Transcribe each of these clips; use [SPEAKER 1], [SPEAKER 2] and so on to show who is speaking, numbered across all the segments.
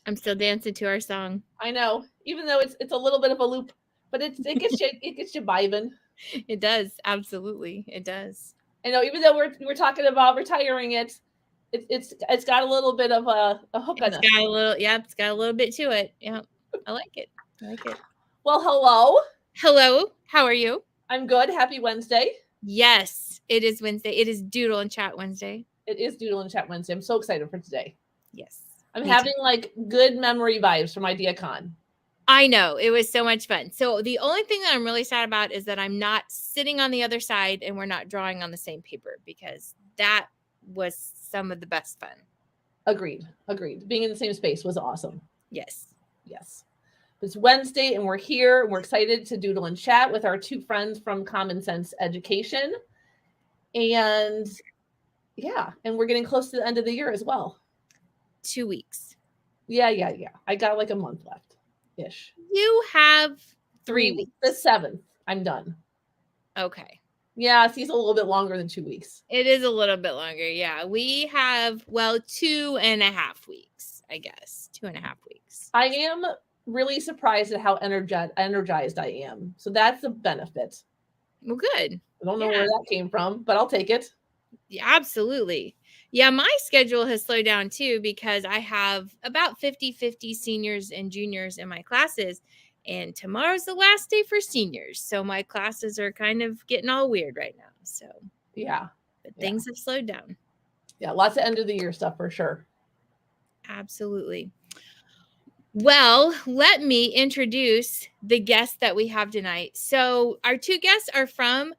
[SPEAKER 1] I'm still dancing to our song.
[SPEAKER 2] I know, even though it's a little bit of a loop, but it gets you vibing.
[SPEAKER 1] It does, absolutely, it does.
[SPEAKER 2] I know, even though we're talking about retiring it's got a little bit of a hook on
[SPEAKER 1] It's
[SPEAKER 2] us.
[SPEAKER 1] got a little, it's got a little bit to it. Yeah, I like it. I like it.
[SPEAKER 2] Well, hello.
[SPEAKER 1] Hello, how are you?
[SPEAKER 2] I'm good. Happy Wednesday.
[SPEAKER 1] Yes, it is Wednesday. It is Doodle and Chat Wednesday.
[SPEAKER 2] It is Doodle and Chat Wednesday. I'm so excited for today.
[SPEAKER 1] Yes.
[SPEAKER 2] I'm having like good memory vibes from IdeaCon.
[SPEAKER 1] I know. It was so much fun. So the only thing that I'm really sad about is that I'm not sitting on the other side and we're not drawing on the same paper, because that was some of the best fun.
[SPEAKER 2] Agreed. Being in the same space was awesome.
[SPEAKER 1] Yes.
[SPEAKER 2] It's Wednesday and we're here. We're excited to doodle and chat with our two friends from Common Sense Education. And we're getting close to the end of the year as well.
[SPEAKER 1] 2 weeks.
[SPEAKER 2] Yeah. I got like a month left ish.
[SPEAKER 1] You have 3 weeks.
[SPEAKER 2] The 7th, I'm done.
[SPEAKER 1] Okay.
[SPEAKER 2] Yeah, it's a little bit longer than 2 weeks.
[SPEAKER 1] It is a little bit longer. Yeah. We have, 2.5 weeks, I guess. 2.5 weeks.
[SPEAKER 2] I am really surprised at how energized I am. So that's a benefit.
[SPEAKER 1] Well, good.
[SPEAKER 2] I don't know where that came from, but I'll take it.
[SPEAKER 1] Yeah, absolutely. Yeah, my schedule has slowed down too, because I have about 50-50 seniors and juniors in my classes, and tomorrow's the last day for seniors. So my classes are kind of getting all weird right now. So but things have slowed down.
[SPEAKER 2] Yeah, lots of end of the year stuff for sure.
[SPEAKER 1] Absolutely. Well, let me introduce the guests that we have tonight. So our two guests are from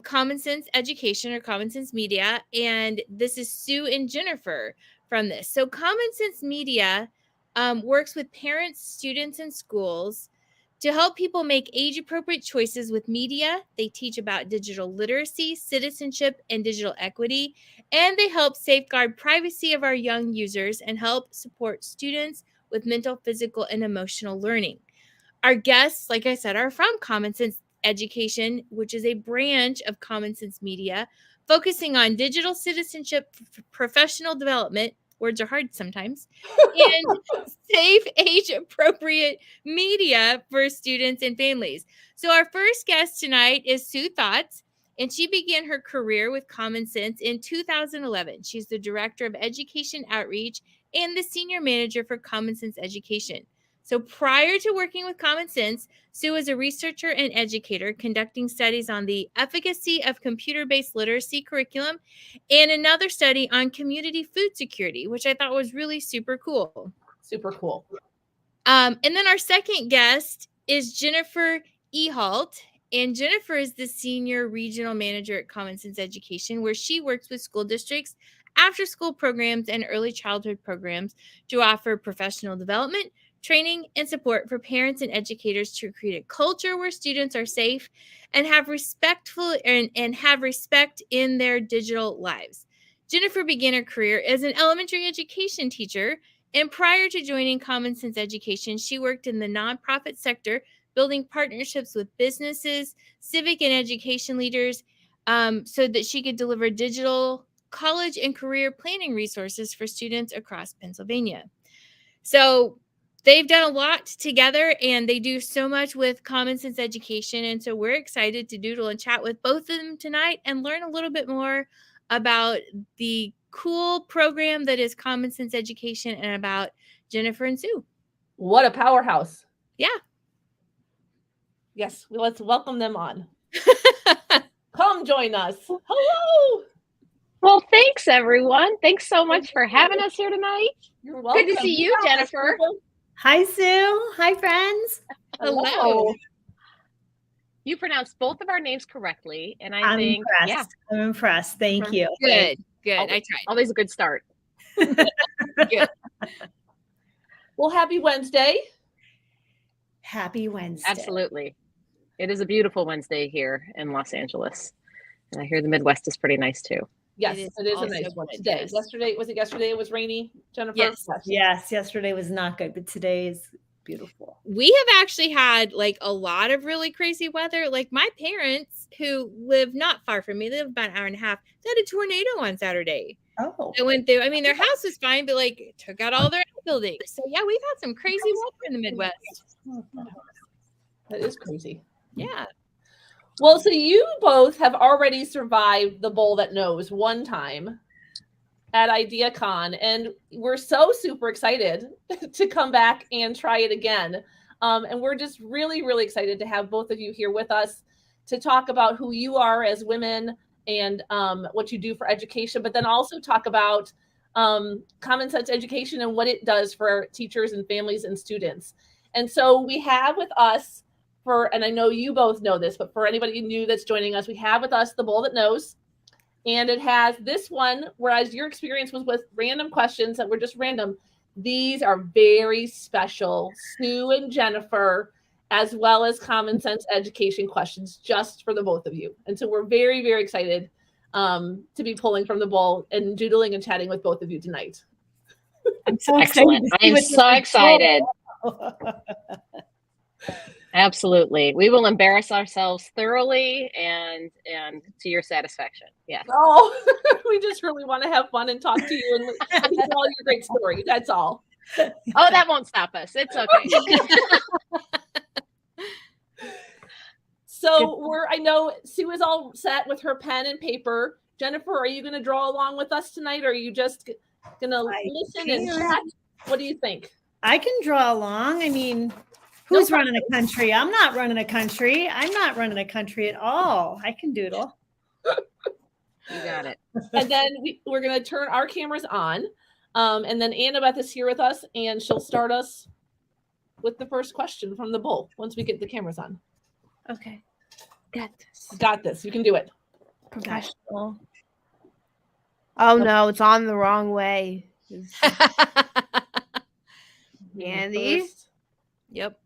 [SPEAKER 1] Common Sense Education or Common Sense Media, and this is Sue and Jennifer from this. So Common Sense Media works with parents, students, and schools to help people make age-appropriate choices with media. They teach about digital literacy, citizenship, and digital equity, and they help safeguard privacy of our young users and help support students with mental, physical, and emotional learning. Our guests, like I said, are from Common Sense Education, which is a branch of Common Sense Media, focusing on digital citizenship, professional development, words are hard sometimes, and safe age-appropriate media for students and families. So our first guest tonight is Sue Thotz, and she began her career with Common Sense in 2011. She's the Director of Education Outreach and the Senior Manager for Common Sense Education. So prior to working with Common Sense, Sue was a researcher and educator conducting studies on the efficacy of computer-based literacy curriculum and another study on community food security, which I thought was really super cool.
[SPEAKER 2] Super cool.
[SPEAKER 1] And then our second guest is Jennifer Eherhalt. And Jennifer is the Senior Regional Manager at Common Sense Education, where she works with school districts, after-school programs, and early childhood programs to offer professional development, training, and support for parents and educators to create a culture where students are safe and have respect in their digital lives. Jennifer began her career as an elementary education teacher, and prior to joining Common Sense Education, she worked in the nonprofit sector, building partnerships with businesses, civic and education leaders, so that she could deliver digital college and career planning resources for students across Pennsylvania. So they've done a lot together, and they do so much with Common Sense Education. And so we're excited to doodle and chat with both of them tonight and learn a little bit more about the cool program that is Common Sense Education and about Jennifer and Sue.
[SPEAKER 2] What a powerhouse.
[SPEAKER 1] Yeah.
[SPEAKER 2] Yes, let's welcome them on. Come join us. Hello.
[SPEAKER 3] Well, thanks, everyone. Thanks so much for having us here tonight.
[SPEAKER 2] You're welcome.
[SPEAKER 3] Good to see you, Jennifer.
[SPEAKER 4] Hi, Sue. Hi, friends.
[SPEAKER 1] Hello.
[SPEAKER 3] You pronounced both of our names correctly, and
[SPEAKER 4] I'm impressed. I'm impressed. Thank you.
[SPEAKER 1] Good. I tried.
[SPEAKER 3] Always a good start.
[SPEAKER 1] Good.
[SPEAKER 2] Well, happy Wednesday.
[SPEAKER 4] Happy Wednesday.
[SPEAKER 3] Absolutely. It is a beautiful Wednesday here in Los Angeles. And I hear the Midwest is pretty nice too.
[SPEAKER 2] Yes, it is a nice one today.
[SPEAKER 1] Yes.
[SPEAKER 2] Yesterday it was rainy, Jennifer?
[SPEAKER 4] Yes, yesterday was not good, but today is beautiful.
[SPEAKER 1] We have actually had like a lot of really crazy weather. Like my parents, who live not far from me, they live about an hour and a half, they had a tornado on Saturday.
[SPEAKER 4] Oh,
[SPEAKER 1] I went through. I mean, their house was fine, but like took out all their outbuildings. So yeah, we've had some crazy weather in the Midwest.
[SPEAKER 2] That is crazy.
[SPEAKER 1] Yeah.
[SPEAKER 2] Well, so you both have already survived the bowl that knows one time at IdeaCon, and we're so super excited to come back and try it again. And we're just really, really excited to have both of you here with us to talk about who you are as women and what you do for education, but then also talk about common sense education and what it does for teachers and families and students. And so we have with us and I know you both know this, but for anybody new that's joining us, we have with us the bowl that knows. And it has this one, whereas your experience was with random questions that were just random. These are very special Sue and Jennifer, as well as common sense education questions just for the both of you. And so we're very, very excited to be pulling from the bowl and doodling and chatting with both of you tonight.
[SPEAKER 4] I'm so
[SPEAKER 3] Excellent.
[SPEAKER 4] excited.
[SPEAKER 3] I am so excited. Absolutely. We will embarrass ourselves thoroughly and to your satisfaction. Yes.
[SPEAKER 2] Oh, we just really want to have fun and talk to you and listen to all your great stories. That's all.
[SPEAKER 3] Oh, that won't stop us. It's okay.
[SPEAKER 2] So I know Sue is all set with her pen and paper. Jennifer, are you going to draw along with us tonight? Or are you just going to listen and chat? What do you think?
[SPEAKER 4] I can draw along. I mean, who's running a country? I'm not running a country. I'm not running a country at all. I can doodle.
[SPEAKER 3] You got it.
[SPEAKER 2] And then we're going to turn our cameras on. And then Annabeth is here with us, and she'll start us with the first question from the bowl once we get the cameras on.
[SPEAKER 5] Okay. Got this.
[SPEAKER 2] Got this. You can do it.
[SPEAKER 5] Professional. Oh no, it's on the wrong way. Andy.
[SPEAKER 1] Yep.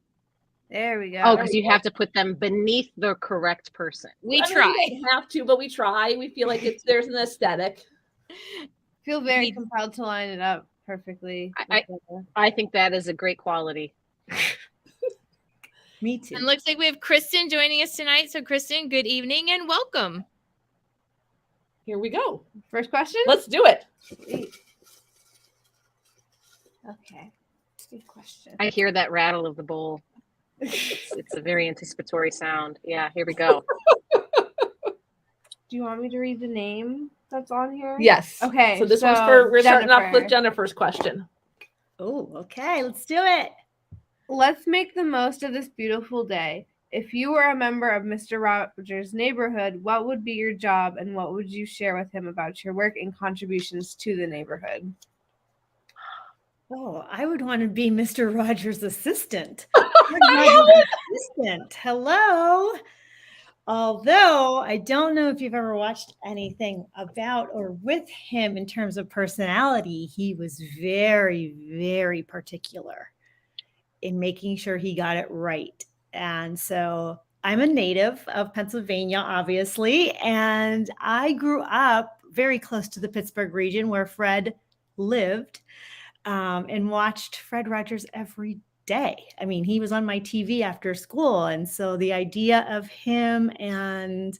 [SPEAKER 5] There we go.
[SPEAKER 3] Oh, because you have to put them beneath the correct person.
[SPEAKER 1] We
[SPEAKER 2] I mean,
[SPEAKER 1] try.
[SPEAKER 2] we don't have to, but we try. We feel like there's an aesthetic.
[SPEAKER 5] Feel very compelled to line it up perfectly.
[SPEAKER 3] I think that is a great quality.
[SPEAKER 4] Me too.
[SPEAKER 1] And looks like we have Kristen joining us tonight. So Kristen, good evening and welcome.
[SPEAKER 2] Here we go.
[SPEAKER 5] First question?
[SPEAKER 2] Let's do it.
[SPEAKER 5] Okay. Good question.
[SPEAKER 3] I hear that rattle of the bowl. It's a very anticipatory sound. Yeah, here we go.
[SPEAKER 5] Do you want me to read the name that's on here?
[SPEAKER 2] Yes.
[SPEAKER 5] Okay.
[SPEAKER 2] So this one's we're starting off with Jennifer's question.
[SPEAKER 4] Oh, okay. Let's do it.
[SPEAKER 5] Let's make the most of this beautiful day. If you were a member of Mr. Rogers' neighborhood, what would be your job and what would you share with him about your work and contributions to the neighborhood?
[SPEAKER 4] Oh, I would want to be Mr. Rogers' assistant. Hello. Although I don't know if you've ever watched anything about or with him in terms of personality, he was very, very particular in making sure he got it right. And so I'm a native of Pennsylvania, obviously, and I grew up very close to the Pittsburgh region where Fred lived. And watched Fred Rogers every day. I mean, he was on my TV after school. And so the idea of him and,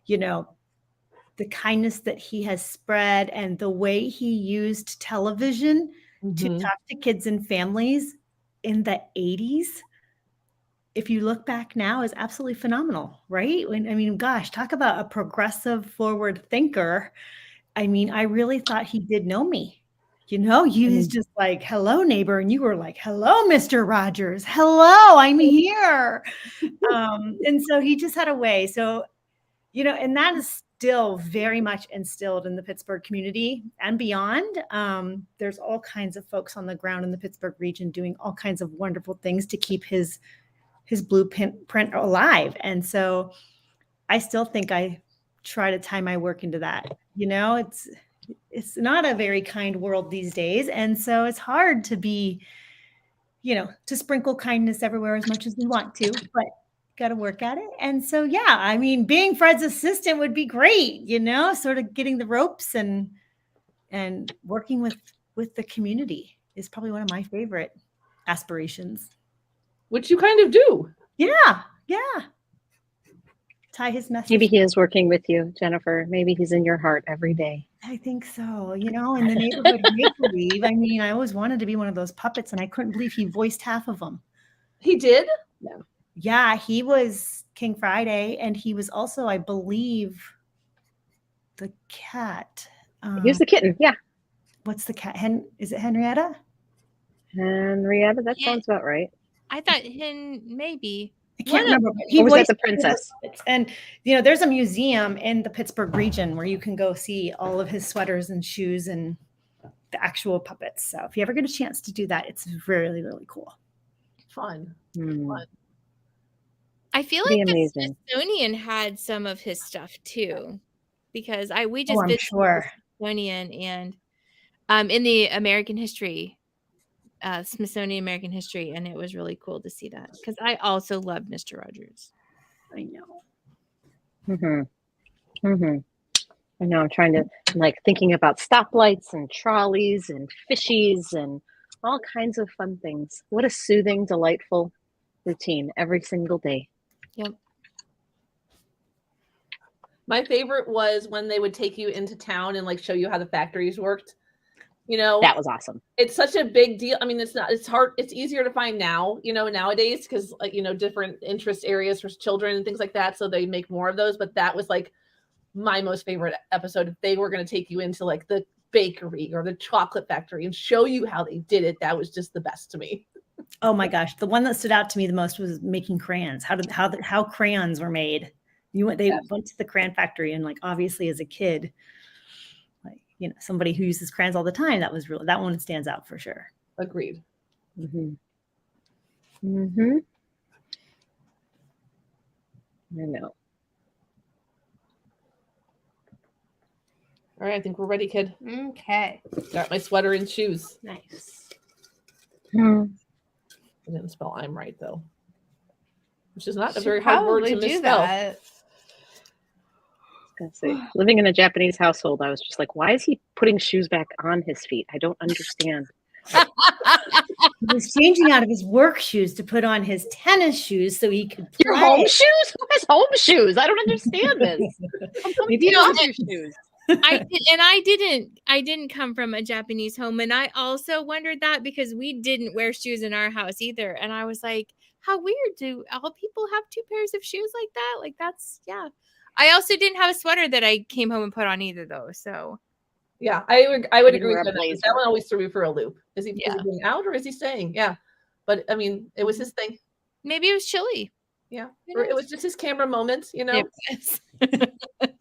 [SPEAKER 4] the kindness that he has spread and the way he used television to talk to kids and families in the 80s, if you look back now, is absolutely phenomenal, right? Gosh, talk about a progressive forward thinker. I mean, I really thought he did know me. He was just like, hello, neighbor. And you were like, hello, Mr. Rogers. Hello, I'm here. And so he just had a way. So, and that is still very much instilled in the Pittsburgh community and beyond. There's all kinds of folks on the ground in the Pittsburgh region doing all kinds of wonderful things to keep his blueprint alive. And so I still think I try to tie my work into that. It's not a very kind world these days. And so it's hard to be, to sprinkle kindness everywhere as much as we want to, but got to work at it. And so, being Fred's assistant would be great, sort of getting the ropes and working with the community is probably one of my favorite aspirations.
[SPEAKER 2] Which you kind of do.
[SPEAKER 4] Yeah. tie his message.
[SPEAKER 3] Maybe he is working with you, Jennifer. Maybe he's in your heart every day.
[SPEAKER 4] I think so. In the neighborhood make-believe, I mean, I always wanted to be one of those puppets, and I couldn't believe he voiced half of them.
[SPEAKER 2] He did?
[SPEAKER 3] No.
[SPEAKER 4] Yeah, he was King Friday, and he was also, I believe, the cat.
[SPEAKER 3] He was the kitten. Yeah.
[SPEAKER 4] What's the cat? Is it Henrietta?
[SPEAKER 3] Henrietta, that sounds about right.
[SPEAKER 1] I thought maybe.
[SPEAKER 4] I can't remember. But
[SPEAKER 3] Or was that
[SPEAKER 4] voiced
[SPEAKER 3] the princess?
[SPEAKER 4] And there's a museum in the Pittsburgh region where you can go see all of his sweaters and shoes and the actual puppets. So if you ever get a chance to do that, it's really, really cool.
[SPEAKER 2] Fun.
[SPEAKER 3] Hmm.
[SPEAKER 1] I feel
[SPEAKER 3] Pretty
[SPEAKER 1] like the
[SPEAKER 3] amazing.
[SPEAKER 1] Smithsonian had some of his stuff too, because we just
[SPEAKER 4] I'm
[SPEAKER 1] visited
[SPEAKER 4] sure.
[SPEAKER 1] the Smithsonian and in the American history, Smithsonian American history, and it was really cool to see that because I also love Mr. Rogers.
[SPEAKER 4] I know.
[SPEAKER 3] I know. I'm trying to thinking about stoplights and trolleys and fishies and all kinds of fun things. What a soothing, delightful routine every single day.
[SPEAKER 1] Yep.
[SPEAKER 2] My favorite was when they would take you into town and show you how the factories worked. That
[SPEAKER 3] was awesome.
[SPEAKER 2] It's such a big deal. I mean, it's hard. It's easier to find now, nowadays, because different interest areas for children and things like that. So they make more of those. But that was my most favorite episode. If they were going to take you into the bakery or the chocolate factory and show you how they did it, that was just the best to me.
[SPEAKER 4] Oh my gosh. The one that stood out to me the most was making crayons. How crayons were made. They went to the crayon factory, and obviously as a kid, somebody who uses crayons all the time, that one stands out for sure.
[SPEAKER 2] Agreed.
[SPEAKER 3] I know.
[SPEAKER 2] All right, I think we're ready, kid.
[SPEAKER 5] Okay.
[SPEAKER 2] Got my sweater and shoes.
[SPEAKER 4] Nice.
[SPEAKER 2] I didn't spell I'm right though, which is not a very hard word to misspell.
[SPEAKER 5] That.
[SPEAKER 3] Living in a Japanese household, I was just like, why is he putting shoes back on his feet? I don't understand.
[SPEAKER 4] He was changing out of his work shoes to put on his tennis shoes so he could play.
[SPEAKER 3] Your home shoes? Who has home shoes? I don't understand this.
[SPEAKER 4] Maybe
[SPEAKER 3] you don't have shoes.
[SPEAKER 1] I didn't come from a Japanese home, and I also wondered that because we didn't wear shoes in our house either. And I was like, how weird, do all people have two pairs of shoes like that? That's I also didn't have a sweater that I came home and put on either though. So
[SPEAKER 2] yeah, I would agree with that. That one always threw me for a loop. Is he being out or is he staying? Yeah. But I mean, it was his thing.
[SPEAKER 1] Maybe it was chilly.
[SPEAKER 2] Yeah. Or it was just his camera moment,
[SPEAKER 1] to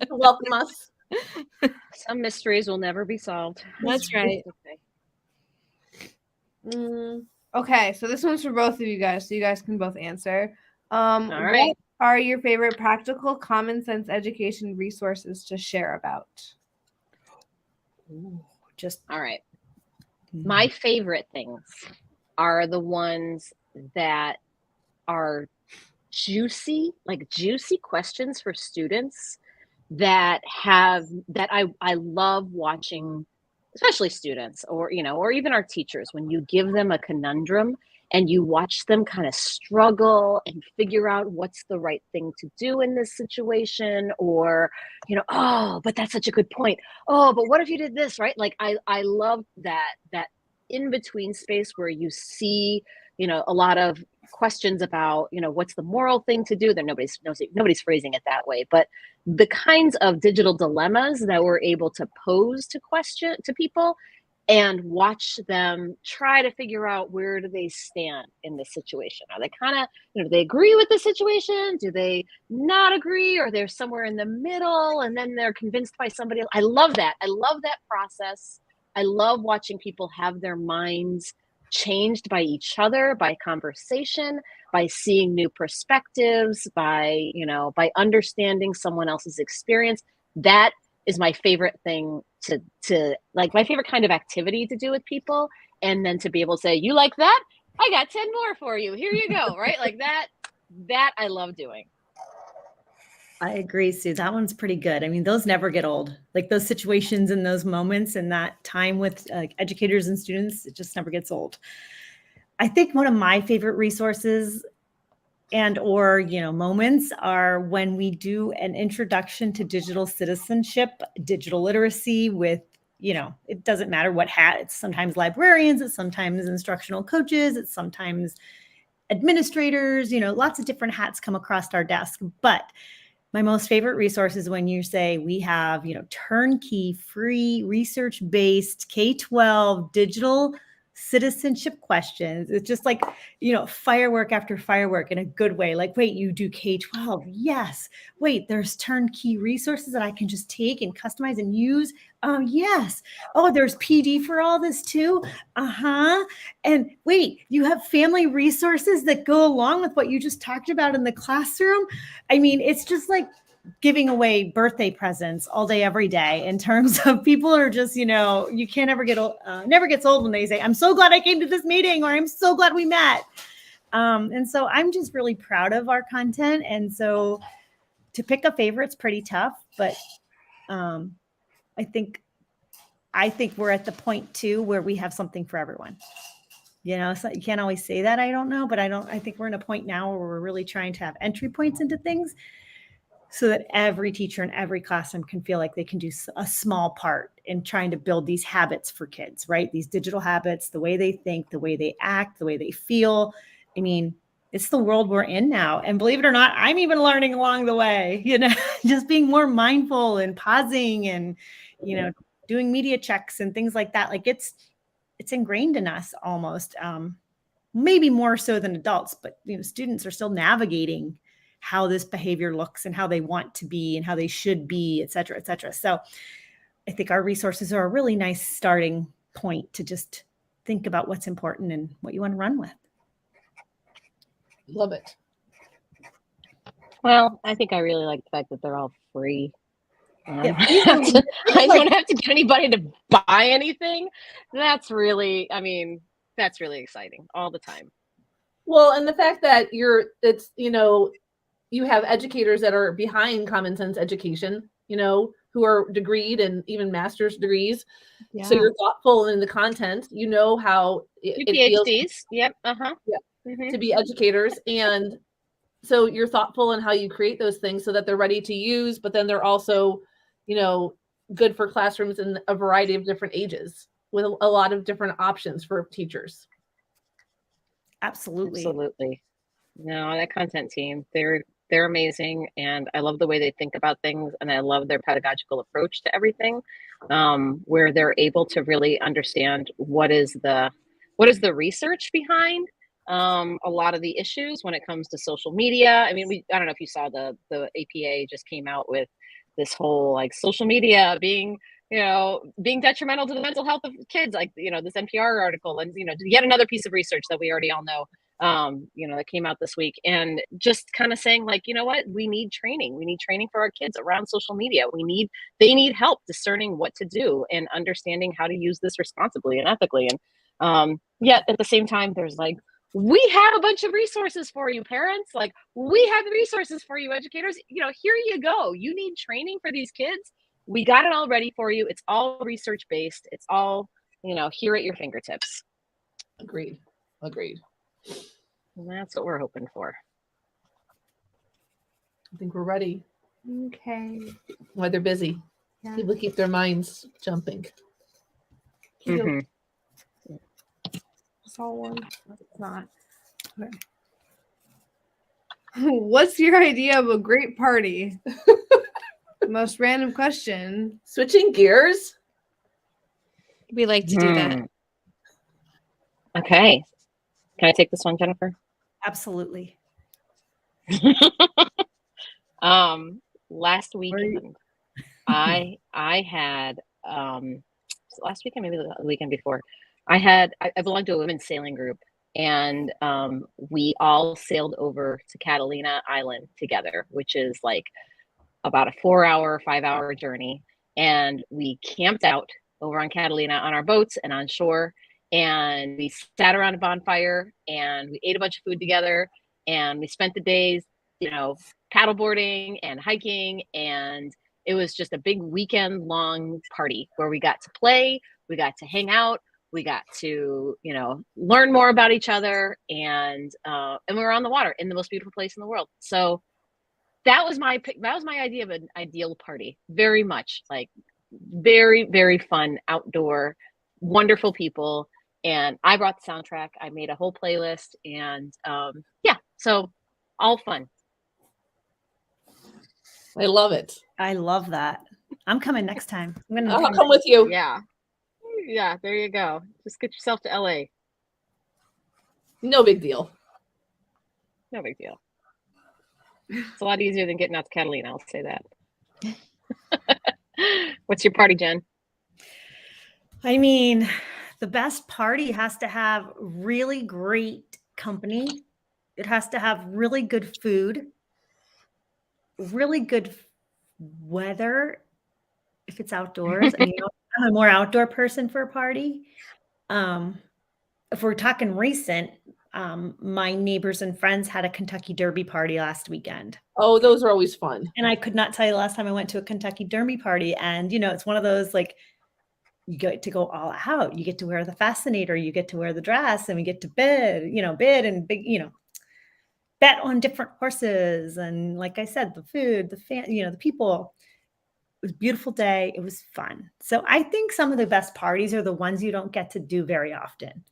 [SPEAKER 2] welcome us.
[SPEAKER 3] Some mysteries will never be solved.
[SPEAKER 1] That's right.
[SPEAKER 5] Okay, so this one's for both of you guys, so you guys can both answer.
[SPEAKER 3] All right.
[SPEAKER 5] What are your favorite practical common sense education resources to share about?
[SPEAKER 3] All right. My favorite things are the ones that are juicy questions for students that I love watching, especially students or even our teachers, when you give them a conundrum and you watch them kind of struggle and figure out what's the right thing to do in this situation, or oh, but that's such a good point. Oh, but what if you did this, right? I love that in between space where you see a lot of questions about what's the moral thing to do. That nobody's phrasing it that way, but the kinds of digital dilemmas that we're able to pose to people and watch them try to figure out where do they stand in this situation. Are they kind of, do they agree with the situation? Do they not agree? Or they're somewhere in the middle and then they're convinced by somebody else? I love that. I love that process. I love watching people have their minds changed by each other, by conversation, by seeing new perspectives, by understanding someone else's experience. That is my favorite thing to my favorite kind of activity to do with people. And then to be able to say, you like that? I got 10 more for you. Here you go. Right? That I love doing.
[SPEAKER 4] I agree, Sue. That one's pretty good. I mean, those never get old. Those situations and those moments and that time with educators and students, it just never gets old. I think one of my favorite resources and or, moments are when we do an introduction to digital citizenship, digital literacy with, it doesn't matter what hat. It's sometimes librarians, it's sometimes instructional coaches, it's sometimes administrators, lots of different hats come across our desk. But my most favorite resource is when you say we have, turnkey, free, research-based K-12 digital citizenship questions. It's just like, firework after firework in a good way. Like, wait, you do K-12? Yes. Wait, there's turnkey resources that I can just take and customize and use. Yes. Oh, there's PD for all this too. And wait, you have family resources that go along with what you just talked about in the classroom. I mean, it's just like giving away birthday presents all day, every day, in terms of people are just, you can't ever get old, never gets old when they say, I'm so glad I came to this meeting, or I'm so glad we met. And so I'm just really proud of our content. And so to pick a favorite's pretty tough, but I think we're at the point too where we have something for everyone. So you can't always say that. I don't know, but I think we're in a point now where we're really trying to have entry points into things so that every teacher in every classroom can feel like they can do a small part in trying to build these habits for kids, right? These digital habits, the way they think, the way they act, the way they feel. I mean, it's the world we're in now. And believe it or not, I'm even learning along the way, just being more mindful and pausing and, doing media checks and things like that. Like it's ingrained in us almost, maybe more so than adults, but students are still navigating how this behavior looks and how they want to be and how they should be, et cetera, et cetera. So I think our resources are a really nice starting point to just think about what's important and what you want to run with.
[SPEAKER 2] Love it.
[SPEAKER 3] Well, I think I really like the fact that they're all free.
[SPEAKER 4] Yeah,
[SPEAKER 3] I don't have to get anybody to buy anything. That's really exciting all the time.
[SPEAKER 2] Well, and the fact that you have educators that are behind Common Sense Education, who are degreed and even master's degrees. Yeah. So you're thoughtful in the content, how it feels.
[SPEAKER 3] PhDs. Yep.
[SPEAKER 2] To be educators. And so you're thoughtful in how you create those things so that they're ready to use, but then they're also, good for classrooms in a variety of different ages with a lot of different options for teachers.
[SPEAKER 4] Absolutely.
[SPEAKER 3] No, that content team, they're amazing, and I love the way they think about things, and I love their pedagogical approach to everything, where they're able to really understand what is the research behind a lot of the issues when it comes to social media. I mean, I don't know if you saw the APA just came out with this whole like social media being detrimental to the mental health of kids, like, this NPR article, and, yet another piece of research that we already all know, that came out this week, and just kind of saying like, what, we need training for our kids around social media. They need help discerning what to do and understanding how to use this responsibly and ethically. And yet at the same time, there's like, we have a bunch of resources for you, parents. Like, we have the resources for you, educators. Here you go. You need training for these kids. We got it all ready for you. It's all research-based. It's all, here at your fingertips.
[SPEAKER 2] Agreed.
[SPEAKER 3] And that's what we're hoping for.
[SPEAKER 2] I think we're ready.
[SPEAKER 5] Okay.
[SPEAKER 2] Why they're busy. Yeah. People keep their minds jumping.
[SPEAKER 3] Mm-hmm.
[SPEAKER 5] Saw one. It's not. Okay. What's your idea of a great party? Most random question.
[SPEAKER 2] Switching gears.
[SPEAKER 1] We like to do that.
[SPEAKER 3] Okay. Can I take this one, Jennifer?
[SPEAKER 4] Absolutely.
[SPEAKER 3] Last weekend, I had last weekend, maybe the weekend before, I belonged to a women's sailing group, and we all sailed over to Catalina Island together, which is like about a 5-hour journey. And we camped out over on Catalina on our boats and on shore, and we sat around a bonfire and we ate a bunch of food together, and we spent the days, paddleboarding and hiking, and it was just a big weekend long party where we got to play, we got to hang out, We got to, learn more about each other, and we were on the water in the most beautiful place in the world. So that was my idea of an ideal party. Very much like very, very fun, outdoor, wonderful people. And I brought the soundtrack. I made a whole playlist, and so all fun.
[SPEAKER 2] I love it.
[SPEAKER 4] I love that. I'm coming next time.
[SPEAKER 2] I'll come with you.
[SPEAKER 3] Yeah. There you go. Just get yourself to LA.
[SPEAKER 2] No big deal.
[SPEAKER 3] No big deal. It's a lot easier than getting out to Catalina, I'll say that. What's your party, Jen?
[SPEAKER 4] I mean, the best party has to have really great company. It has to have really good food, really good weather if it's outdoors. I mean, I'm a more outdoor person for a party. If we're talking recent, my neighbors and friends had a Kentucky Derby party last weekend.
[SPEAKER 2] Oh, those are always fun.
[SPEAKER 4] And I could not tell you the last time I went to a Kentucky Derby party. And, it's one of those, like, you get to go all out. You get to wear the fascinator. You get to wear the dress, and we get to bid and big, bet on different horses. And like I said, the food, the people. It was a beautiful day. It was fun. So I think some of the best parties are the ones you don't get to do very often.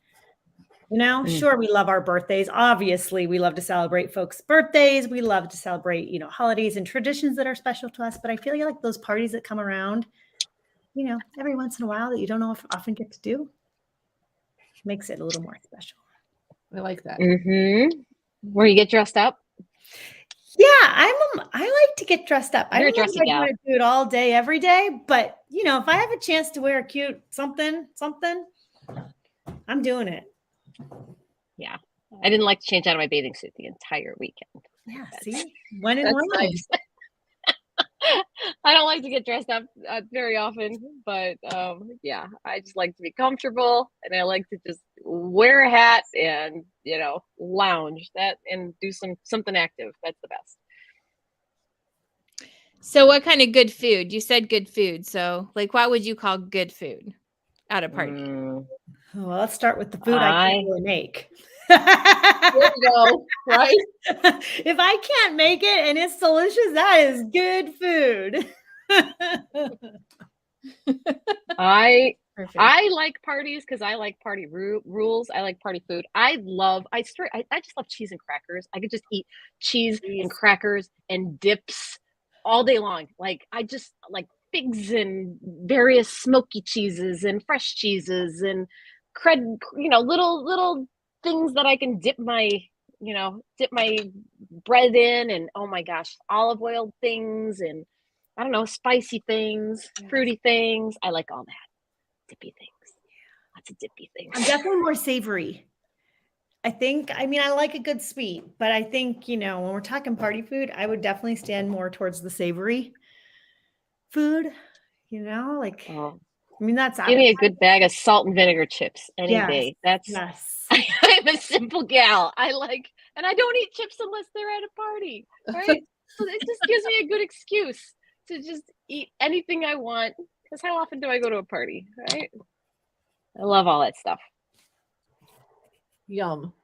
[SPEAKER 4] Sure, we love our birthdays. Obviously, we love to celebrate folks' birthdays. We love to celebrate, holidays and traditions that are special to us. But I feel like those parties that come around, every once in a while that you don't often get to do, makes it a little more special.
[SPEAKER 2] I like that.
[SPEAKER 3] Mm-hmm. Where you get dressed up?
[SPEAKER 4] Yeah, I like to get dressed up.
[SPEAKER 3] You're
[SPEAKER 4] I don't know if I want to do it all day, every day, but if I have a chance to wear a cute something, I'm doing it.
[SPEAKER 3] Yeah, I didn't like to change out of my bathing suit the entire weekend.
[SPEAKER 4] Yeah, see, when in one.
[SPEAKER 2] Nice.
[SPEAKER 3] I don't like to get dressed up very often, but I just like to be comfortable, and I like to just wear a hat and lounge that and do something active. That's the best.
[SPEAKER 1] So what kind of good food? You said good food. So like, what would you call good food at a party?
[SPEAKER 4] Well, let's start with the food I can really make.
[SPEAKER 2] There you go. Right?
[SPEAKER 4] If I can't make it and it's delicious, that is good food.
[SPEAKER 3] I like parties because I like party rules. I like party food. I just love cheese and crackers. I could just eat cheese and crackers and dips all day long. Like I just like figs and various smoky cheeses and fresh cheeses and little things that I can dip my bread in, and oh my gosh, olive oil things, and I don't know, spicy things, fruity things. I like all that. Dippy things. Lots of dippy things.
[SPEAKER 4] I'm definitely more savory. I like a good sweet, but I think, when we're talking party food, I would definitely stand more towards the savory food, that's
[SPEAKER 3] give me a good bag of salt and vinegar chips any day. That's
[SPEAKER 4] yes.
[SPEAKER 3] I'm a simple gal. And I don't eat chips unless they're at a party, right? So it just gives me a good excuse to just eat anything I want. Because how often do I go to a party, right? I love all that stuff.
[SPEAKER 2] Yum.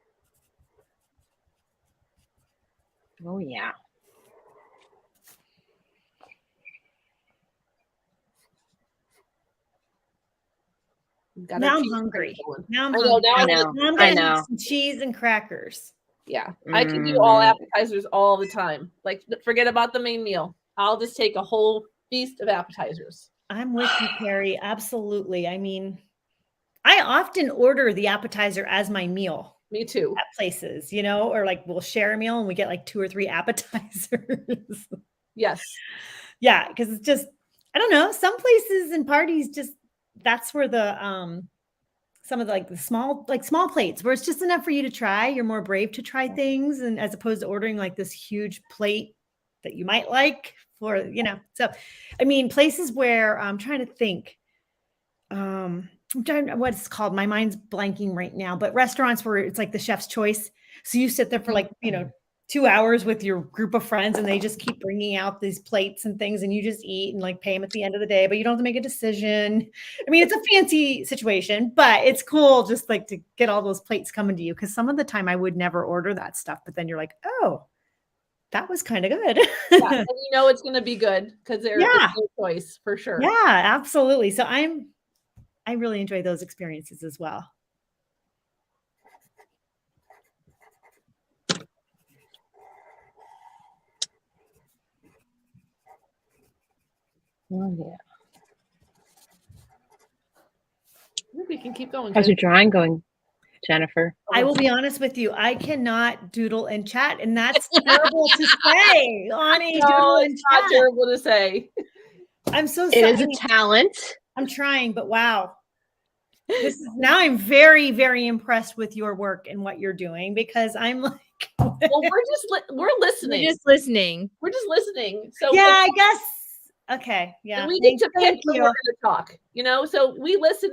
[SPEAKER 3] Oh yeah.
[SPEAKER 4] Now I'm hungry. Now I'm
[SPEAKER 3] hungry.
[SPEAKER 4] Some cheese and crackers.
[SPEAKER 2] Yeah, I can do all appetizers all the time. Like, forget about the main meal. I'll just take a whole feast of appetizers.
[SPEAKER 4] I'm with you, Carrie. Absolutely. I mean, I often order the appetizer as my meal.
[SPEAKER 2] Me too.
[SPEAKER 4] At places, or like we'll share a meal and we get like 2 or 3 appetizers.
[SPEAKER 2] Yes.
[SPEAKER 4] Yeah, because it's just, I don't know, some places and parties just, that's where the some of the small plates where it's just enough for you to try. You're more brave to try things, and as opposed to ordering like this huge plate that you might like for, so I mean, places where I'm trying to think, what it's called. My mind's blanking right now, but restaurants where it's like the chef's choice. So you sit there for like, 2 hours with your group of friends and they just keep bringing out these plates and things and you just eat and like pay them at the end of the day, but you don't have to make a decision. I mean, it's a fancy situation, but it's cool just like to get all those plates coming to you. Cause some of the time I would never order that stuff, but then you're like, oh, that was kind of good.
[SPEAKER 2] Yeah, and you know it's going to be good because there's no choice for sure.
[SPEAKER 4] Yeah, absolutely. So I really enjoy those experiences as well.
[SPEAKER 3] Oh, yeah.
[SPEAKER 2] I think we can keep going.
[SPEAKER 3] How's your drawing going, Jennifer?
[SPEAKER 4] I will be honest with you. I cannot doodle and chat, and that's terrible to say. Ani, doodle and
[SPEAKER 2] it's not
[SPEAKER 4] chat.
[SPEAKER 2] terrible to say.
[SPEAKER 4] I'm so sorry.
[SPEAKER 3] It is a talent.
[SPEAKER 4] I'm trying, but wow. Now I'm very, very impressed with your work and what you're doing because I'm like,
[SPEAKER 2] well, we're listening.
[SPEAKER 1] We're just listening.
[SPEAKER 2] We're just listening. So
[SPEAKER 4] yeah, I guess. Okay. Yeah.
[SPEAKER 2] And we get to pick when we're going to talk, you know, so we listen.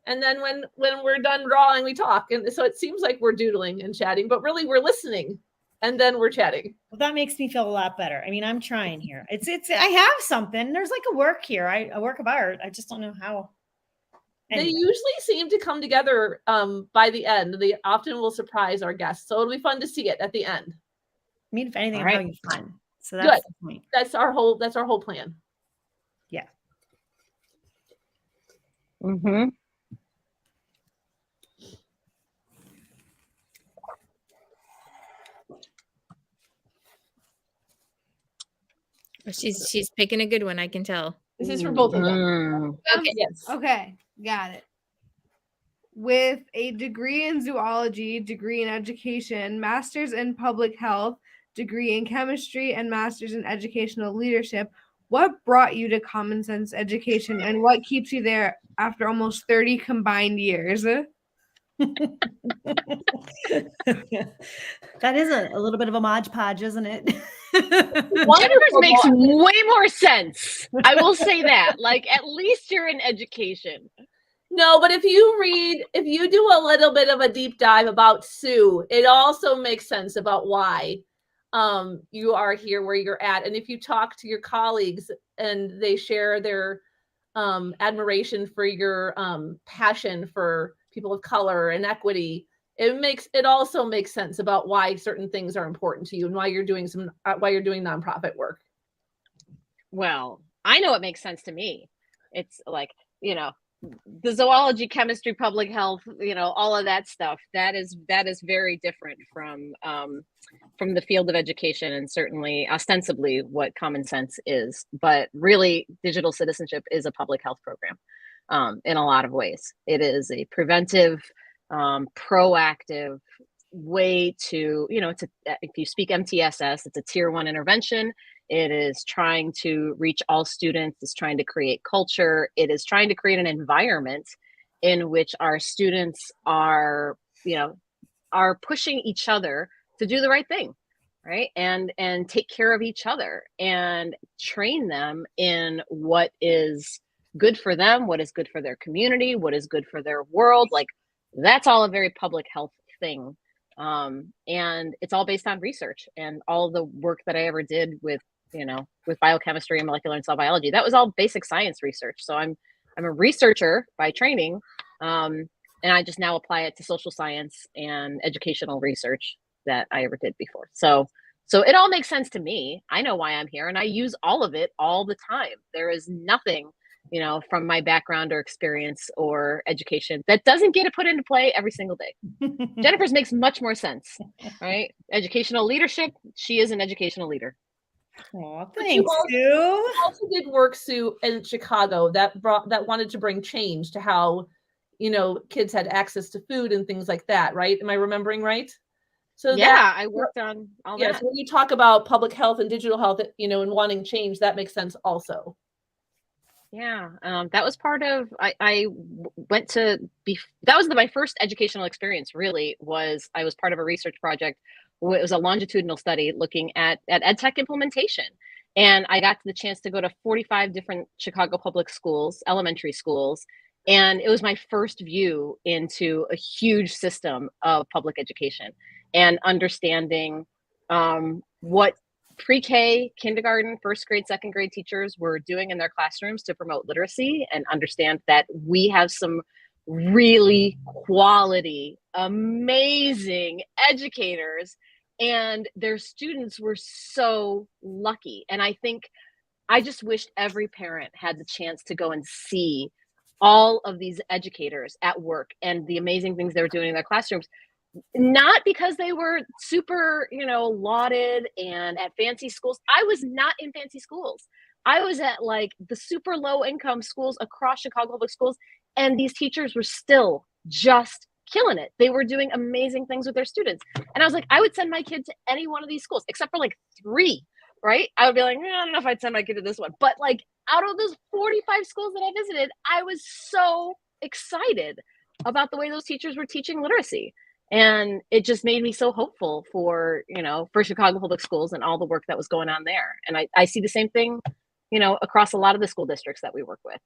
[SPEAKER 2] And then when we're done drawing, we talk. And so it seems like we're doodling and chatting, but really we're listening and then we're chatting.
[SPEAKER 4] Well, that makes me feel a lot better. I mean, I'm trying here. I have something. There's like a work here, a work of art. I just don't know how. Anyway.
[SPEAKER 2] They usually seem to come together by the end. They often will surprise our guests. So it'll be fun to see it at the end.
[SPEAKER 4] I mean, if anything, I'm having fun. So that's
[SPEAKER 2] good.
[SPEAKER 4] The point.
[SPEAKER 2] That's our whole plan.
[SPEAKER 4] Yeah.
[SPEAKER 3] Mm-hmm.
[SPEAKER 1] She's picking a good one, I can tell.
[SPEAKER 2] This is for both of them.
[SPEAKER 5] Okay, yes. Okay, got it. With a degree in zoology, degree in education, master's in public health, degree in chemistry, and master's in educational leadership, what brought you to Common Sense Education and what keeps you there after almost 30 combined years?
[SPEAKER 4] That is a little bit of a Mod Podge, isn't it?
[SPEAKER 3] Jennifer's makes way more sense. I will say that. Like, at least you're in education.
[SPEAKER 2] No, but if you do a little bit of a deep dive about Sue, it also makes sense about why you are here where you're at. And if you talk to your colleagues and they share their admiration for your passion for people of color and equity, it also makes sense about why certain things are important to you and why you're doing nonprofit work.
[SPEAKER 3] Well, I know it makes sense to me. It's like, you know, the zoology, chemistry, public health, you know, all of that stuff, that is very different from the field of education and certainly ostensibly what Common Sense is. But really, digital citizenship is a public health program in a lot of ways. It is a preventive, proactive way to, you know, if you speak MTSS, it's a tier 1 intervention. It is trying to reach all students. It's trying to create culture. It is trying to create an environment in which our students are pushing each other to do the right thing, right? And take care of each other and train them in what is good for them, what is good for their community, what is good for their world. Like, that's all a very public health thing. And it's all based on research, and all the work that I ever did with biochemistry and molecular and cell biology, that was all basic science research. So I'm a researcher by training, and I just now apply it to social science and educational research that I ever did before. So it all makes sense to me. I know why I'm here, and I use all of it all the time. There is nothing, you know, from my background or experience or education that doesn't get put into play every single day. Jennifer's makes much more sense, right? Educational leadership. She is an educational leader.
[SPEAKER 4] Oh, thanks, Sue.
[SPEAKER 2] You also did work, Sue, in Chicago that wanted to bring change to how, you know, kids had access to food and things like that, right? Am I remembering right? So
[SPEAKER 3] yeah, I worked on all that.
[SPEAKER 2] Yes, when you talk about public health and digital health, you know, and wanting change, that makes sense also.
[SPEAKER 3] Yeah, that was part of. I went to that was my first educational experience. Really, I was part of a research project. It was a longitudinal study looking at EdTech implementation, and I got the chance to go to 45 different Chicago public schools, elementary schools, and it was my first view into a huge system of public education and understanding what pre-K, kindergarten, first grade, second grade teachers were doing in their classrooms to promote literacy and understand that we have some really quality, amazing educators, and their students were so lucky. And I just wished every parent had the chance to go and see all of these educators at work and the amazing things they were doing in their classrooms. Not because they were super, lauded and at fancy schools. I was not in fancy schools. I was at like the super low income schools across Chicago public schools. And these teachers were still just killing it. They were doing amazing things with their students. And I was like, I would send my kid to any one of these schools, except for like 3, right? I would be like, I don't know if I'd send my kid to this one. But like out of those 45 schools that I visited, I was so excited about the way those teachers were teaching literacy. And it just made me so hopeful for Chicago public schools and all the work that was going on there. And I see the same thing, across a lot of the school districts that we work with.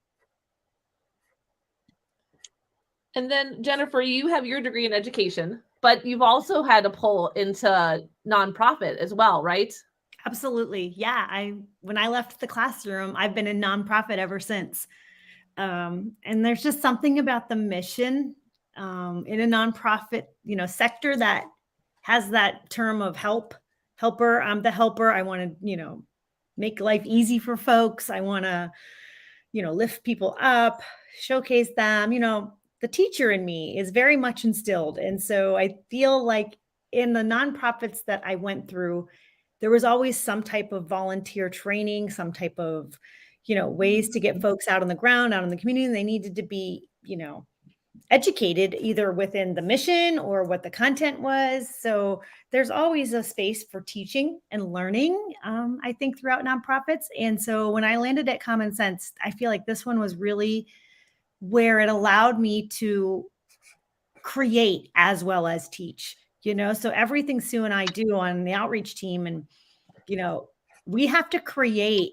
[SPEAKER 2] And then Jennifer, you have your degree in education, but you've also had a pull into nonprofit as well, right?
[SPEAKER 4] Absolutely. Yeah. When I left the classroom, I've been in nonprofit ever since. And there's just something about the mission in a nonprofit, sector that has that term of helper. I'm the helper. I want to, make life easy for folks. I want to, lift people up, showcase them. The teacher in me is very much instilled. And so I feel like in the nonprofits that I went through, there was always some type of volunteer training, some type of, ways to get folks out on the ground, out in the community. And they needed to be, educated either within the mission or what the content was. So there's always a space for teaching and learning, I think, throughout nonprofits. And so when I landed at Common Sense, I feel like this one was really where it allowed me to create as well as teach, so everything Sue and I do on the outreach team, and, we have to create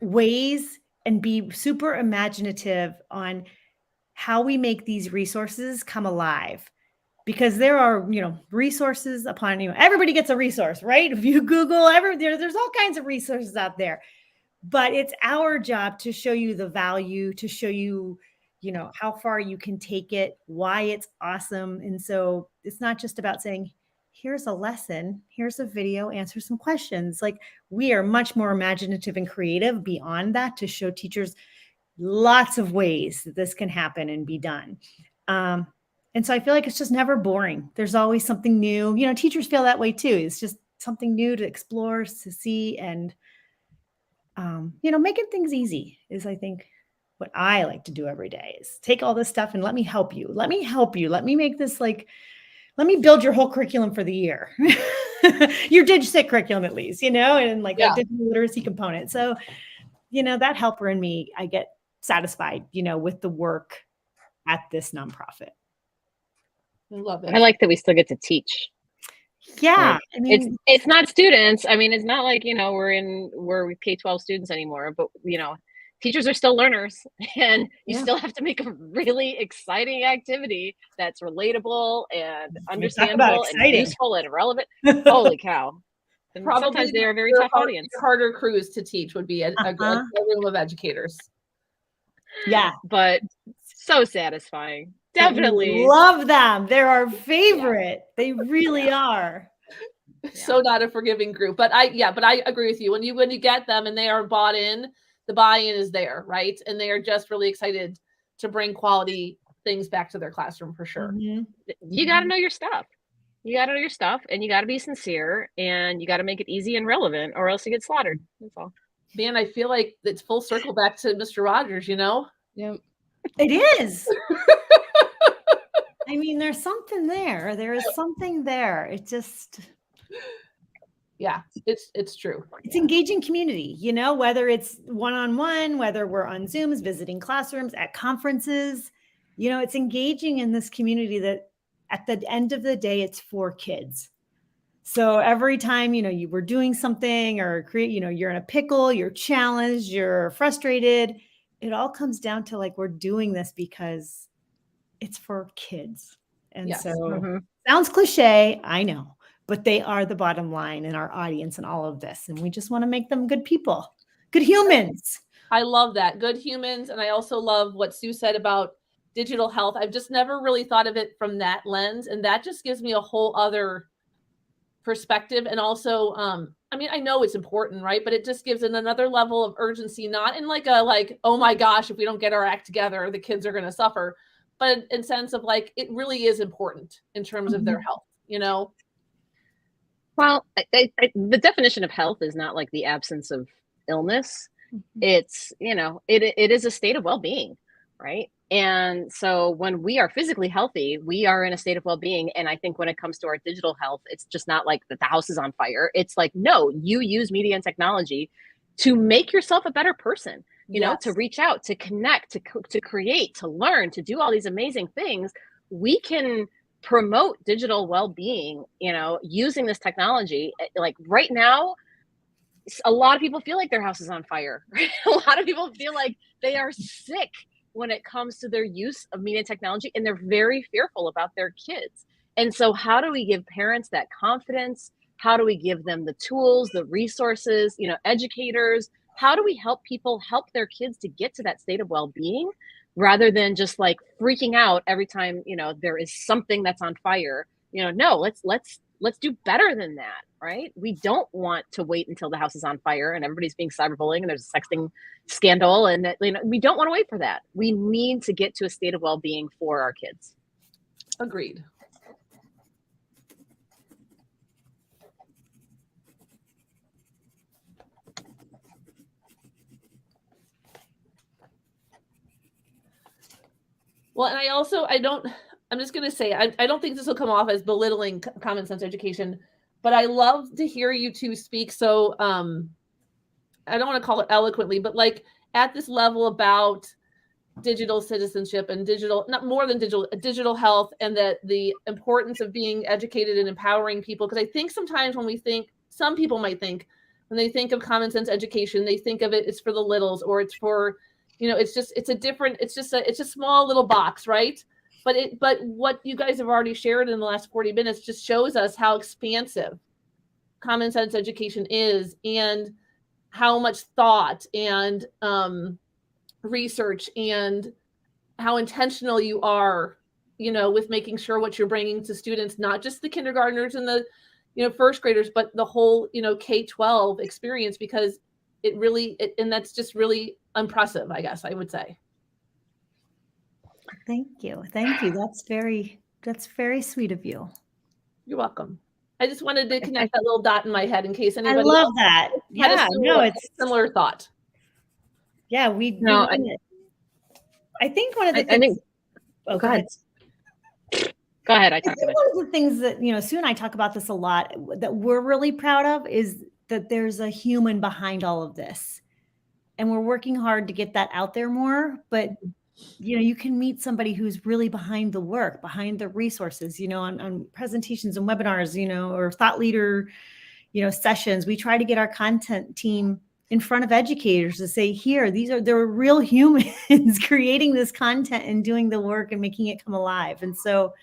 [SPEAKER 4] ways and be super imaginative on how we make these resources come alive, because there are, resources upon, everybody gets a resource, right? If you Google there's all kinds of resources out there, but it's our job to show you the value, to show you, how far you can take it, why it's awesome. And so it's not just about saying, here's a lesson, here's a video, answer some questions. Like, we are much more imaginative and creative beyond that to show teachers lots of ways that this can happen and be done. And so I feel like it's just never boring. There's always something new. Teachers feel that way too. It's just something new to explore, to see, and, making things easy is, I think, what I like to do every day is take all this stuff and let me help you. Let me help you. Let me make this let me build your whole curriculum for the year. Your DigSit curriculum, at least, and a digital literacy component. So, that helper in me, I get satisfied, with the work at this nonprofit.
[SPEAKER 2] I love it.
[SPEAKER 3] I like that we still get to teach.
[SPEAKER 4] Yeah.
[SPEAKER 3] Like, it's not students. It's not like, we're K-12 students anymore, but teachers are still learners, and you still have to make a really exciting activity that's relatable and understandable and useful and relevant. Holy cow. And
[SPEAKER 2] Probably
[SPEAKER 3] sometimes they're a very tough audience.
[SPEAKER 2] Harder crews to teach would be a room of educators.
[SPEAKER 4] Yeah.
[SPEAKER 3] But so satisfying. Definitely.
[SPEAKER 4] Love them. They're our favorite. They really are.
[SPEAKER 2] So not a forgiving group, but I agree with you. When you get them and they are bought in, the buy-in is there, right? And they are just really excited to bring quality things back to their classroom for sure.
[SPEAKER 3] Mm-hmm. You got to know your stuff. You got to know your stuff, and you got to be sincere, and you got to make it easy and relevant, or else you get slaughtered. That's all.
[SPEAKER 2] Man, I feel like it's full circle back to Mr. Rogers,
[SPEAKER 3] Yep.
[SPEAKER 4] It is. There's something there. There is something there. It just...
[SPEAKER 2] Yeah, it's true.
[SPEAKER 4] It's engaging community, whether it's one-on-one, whether we're on Zooms, visiting classrooms, at conferences, it's engaging in this community that at the end of the day, it's for kids. So every time, you were doing something or you're in a pickle, you're challenged, you're frustrated, it all comes down to we're doing this because it's for kids. And so sounds cliche, I know. but they are the bottom line in our audience and all of this. And we just want to make them good people, good humans.
[SPEAKER 2] I love that. Good humans. And I also love what Sue said about digital health. I've just never really thought of it from that lens. And that just gives me a whole other perspective. And also, I mean, I know it's important, right? But it just gives it another level of urgency, not in like oh my gosh, if we don't get our act together, the kids are going to suffer, but in sense of like, it really is important in terms of their health, you know?
[SPEAKER 3] Well, the definition of health is not like the absence of illness. It's, you know, it is a state of well-being, right? And so when we are physically healthy, we are in a state of well-being. And I think when it comes to our digital health, it's just not like that the house is on fire. It's like, no, you use media and technology to make yourself a better person, you know, to reach out, to connect, to create, to learn, to do all these amazing things. We can promote digital well-being, you know, using this technology. Like right now, a lot of people feel like their house is on fire. Right? A lot of people feel like they are sick when it comes to their use of media technology, and they're very fearful about their kids. And so how do we give parents that confidence? How do we give them the tools, the resources, you know, educators? How do we help people help their kids to get to that state of well-being rather than just like freaking out every time, you know, there is something that's on fire? You know, no, let's do better than that, right? We don't want to wait until the house is on fire and everybody's being cyberbullying and there's a sexting scandal, and that, you know, we don't want to wait for that. We need to get to a state of well-being for our kids.
[SPEAKER 2] Agreed. Well, and I'm just going to say, I don't think this will come off as belittling common sense education, but I love to hear you two speak. So, I don't want to call it eloquently, but like at this level about digital citizenship and not more than digital health, and that the importance of being educated and empowering people. Because I think sometimes some people might think when they think of common sense education, they think of it's for the littles, or it's for, you know, it's just a small little box, right? But what you guys have already shared in the last 40 minutes just shows us how expansive common sense education is, and how much thought and research, and how intentional you are, you know, with making sure what you're bringing to students, not just the kindergartners and the, you know, first graders, but the whole, you know, K-12 experience, because and that's just really impressive, I guess I would say.
[SPEAKER 4] Thank you. That's very sweet of you.
[SPEAKER 2] You're welcome. I just wanted to connect that little dot in my head in case anybody
[SPEAKER 4] I love that.
[SPEAKER 2] had
[SPEAKER 4] Yeah,
[SPEAKER 2] it's similar thought.
[SPEAKER 4] Yeah, I think one of the things.
[SPEAKER 3] Go ahead. Go ahead. I talked about it.
[SPEAKER 4] One of the things that, you know, Sue and I talk about this a lot, that we're really proud of, is that there's a human behind all of this, and we're working hard to get that out there more. But you know, you can meet somebody who's really behind the work, behind the resources, you know, on presentations and webinars, you know, or thought leader, you know, sessions. We try to get our content team in front of educators to say, here, they're real humans creating this content and doing the work and making it come alive. And so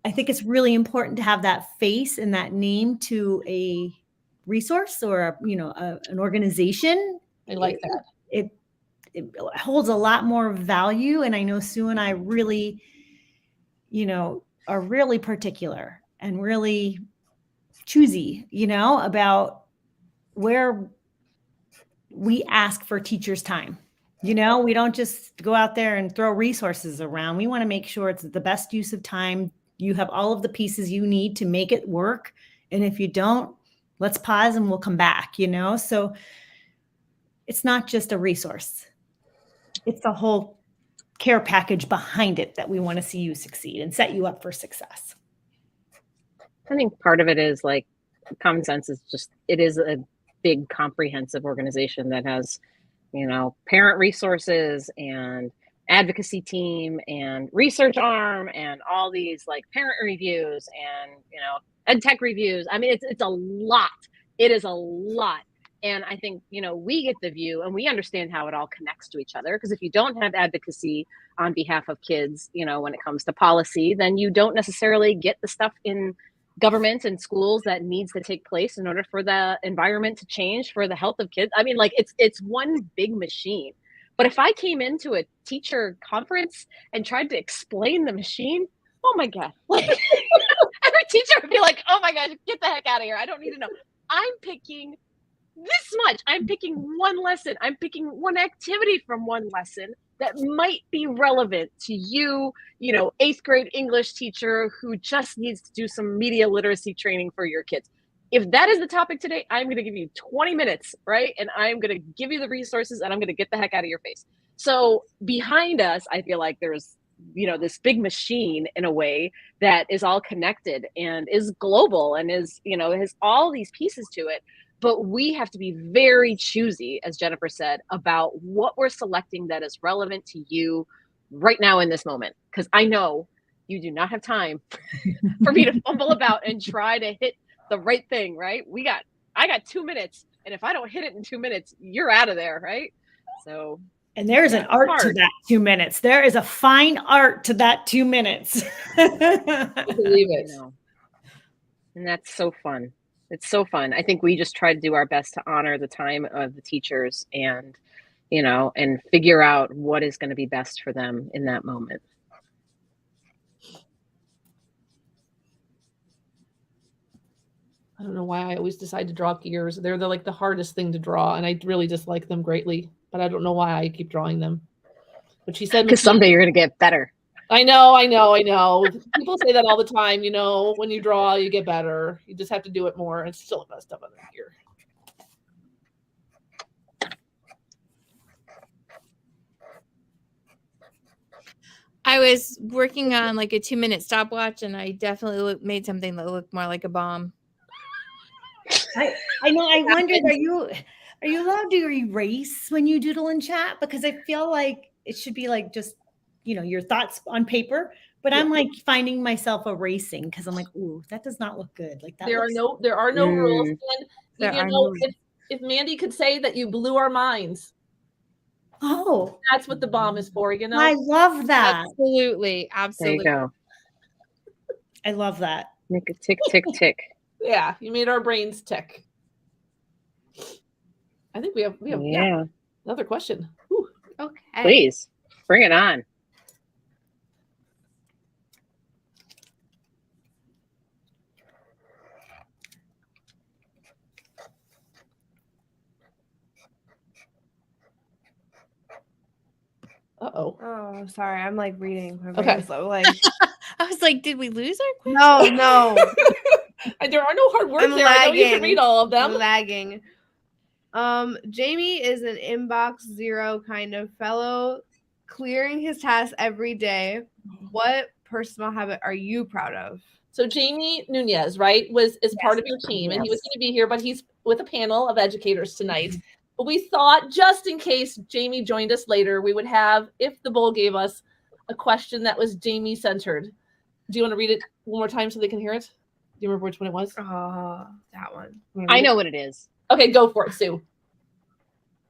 [SPEAKER 4] I think it's really important to have that face and that name to a resource or an organization.
[SPEAKER 2] I like that.
[SPEAKER 4] It holds a lot more value. And I know Sue and I really, are really particular and really choosy, about where we ask for teachers' time. We don't just go out there and throw resources around. We want to make sure it's the best use of time. You have all of the pieces you need to make it work. And if you don't, let's pause and we'll come back, So it's not just a resource. It's the whole care package behind it that we want to see you succeed and set you up for success.
[SPEAKER 3] I think part of it is like common sense it is a big comprehensive organization that has, parent resources and advocacy team and research arm and all these like parent reviews and, ed tech reviews. I mean, it's a lot. It is a lot. And I think, we get the view and we understand how it all connects to each other. Because if you don't have advocacy on behalf of kids, when it comes to policy, then you don't necessarily get the stuff in governments and schools that needs to take place in order for the environment to change for the health of kids. I mean, like it's one big machine. But if I came into a teacher conference and tried to explain the machine, oh my God, like every teacher would be like, oh my gosh, get the heck out of here. I don't need to know. I'm picking this much. I'm picking one lesson. I'm picking one activity from one lesson that might be relevant to you, 8th grade English teacher who just needs to do some media literacy training for your kids. If that is the topic today, I'm going to give you 20 minutes, right? And I'm going to give you the resources and I'm going to get the heck out of your face. So behind us, I feel like there's, this big machine in a way that is all connected and is global and is, has all these pieces to it. But we have to be very choosy, as Jennifer said, about what we're selecting that is relevant to you right now in this moment. Because I know you do not have time for me to fumble about and try to hit the right thing, right? I got 2 minutes. And if I don't hit it in 2 minutes, you're out of there, right? So.
[SPEAKER 4] And there's an art to that 2 minutes. There is a fine art to that 2 minutes.
[SPEAKER 2] I believe it.
[SPEAKER 3] And that's so fun. It's so fun. I think we just try to do our best to honor the time of the teachers and, and figure out what is going to be best for them in that moment.
[SPEAKER 2] I don't know why I always decide to draw gears. They're the hardest thing to draw, and I really dislike them greatly. But I don't know why I keep drawing them. But she said,
[SPEAKER 3] because someday you're going to get better.
[SPEAKER 2] I know. People say that all the time. When you draw, you get better. You just have to do it more. It's still messed up on here.
[SPEAKER 1] I was working on like a 2-minute stopwatch, and I definitely made something that looked more like a bomb.
[SPEAKER 4] I know. I wondered, are you allowed to erase when you doodle in chat? Because I feel like it should be like just, your thoughts on paper. But I'm like finding myself erasing because I'm like, ooh, that does not look good. Like that.
[SPEAKER 2] There are no rules. And if Mandy could say that you blew our minds.
[SPEAKER 4] Oh,
[SPEAKER 2] that's what the bomb is for,
[SPEAKER 4] I love that.
[SPEAKER 1] Absolutely.
[SPEAKER 3] There you go.
[SPEAKER 4] I love that.
[SPEAKER 3] Make a tick, tick, tick.
[SPEAKER 2] Yeah, you made our brains tick. I think we have another question. Whew.
[SPEAKER 5] Okay.
[SPEAKER 3] Please bring it on.
[SPEAKER 2] Uh-oh.
[SPEAKER 5] Oh, sorry. I'm like reading.
[SPEAKER 2] Okay.
[SPEAKER 5] So like
[SPEAKER 1] I was like, did we lose our question?
[SPEAKER 5] No.
[SPEAKER 2] There are no hard words there.
[SPEAKER 5] Lagging.
[SPEAKER 2] I know you can read all of them.
[SPEAKER 5] I'm lagging. Jamie is an inbox 0 kind of fellow, clearing his tasks every day. What personal habit are you proud of?
[SPEAKER 2] So Jamie Nunez, right, is part of your team, and he was going to be here, but he's with a panel of educators tonight. But we thought, just in case Jamie joined us later, we would have, if the bowl gave us, a question that was Jamie centered. Do you want to read it one more time so they can hear it? Do you remember which one it was?
[SPEAKER 5] That one.
[SPEAKER 3] I know what it is.
[SPEAKER 2] Okay, go for it, Sue.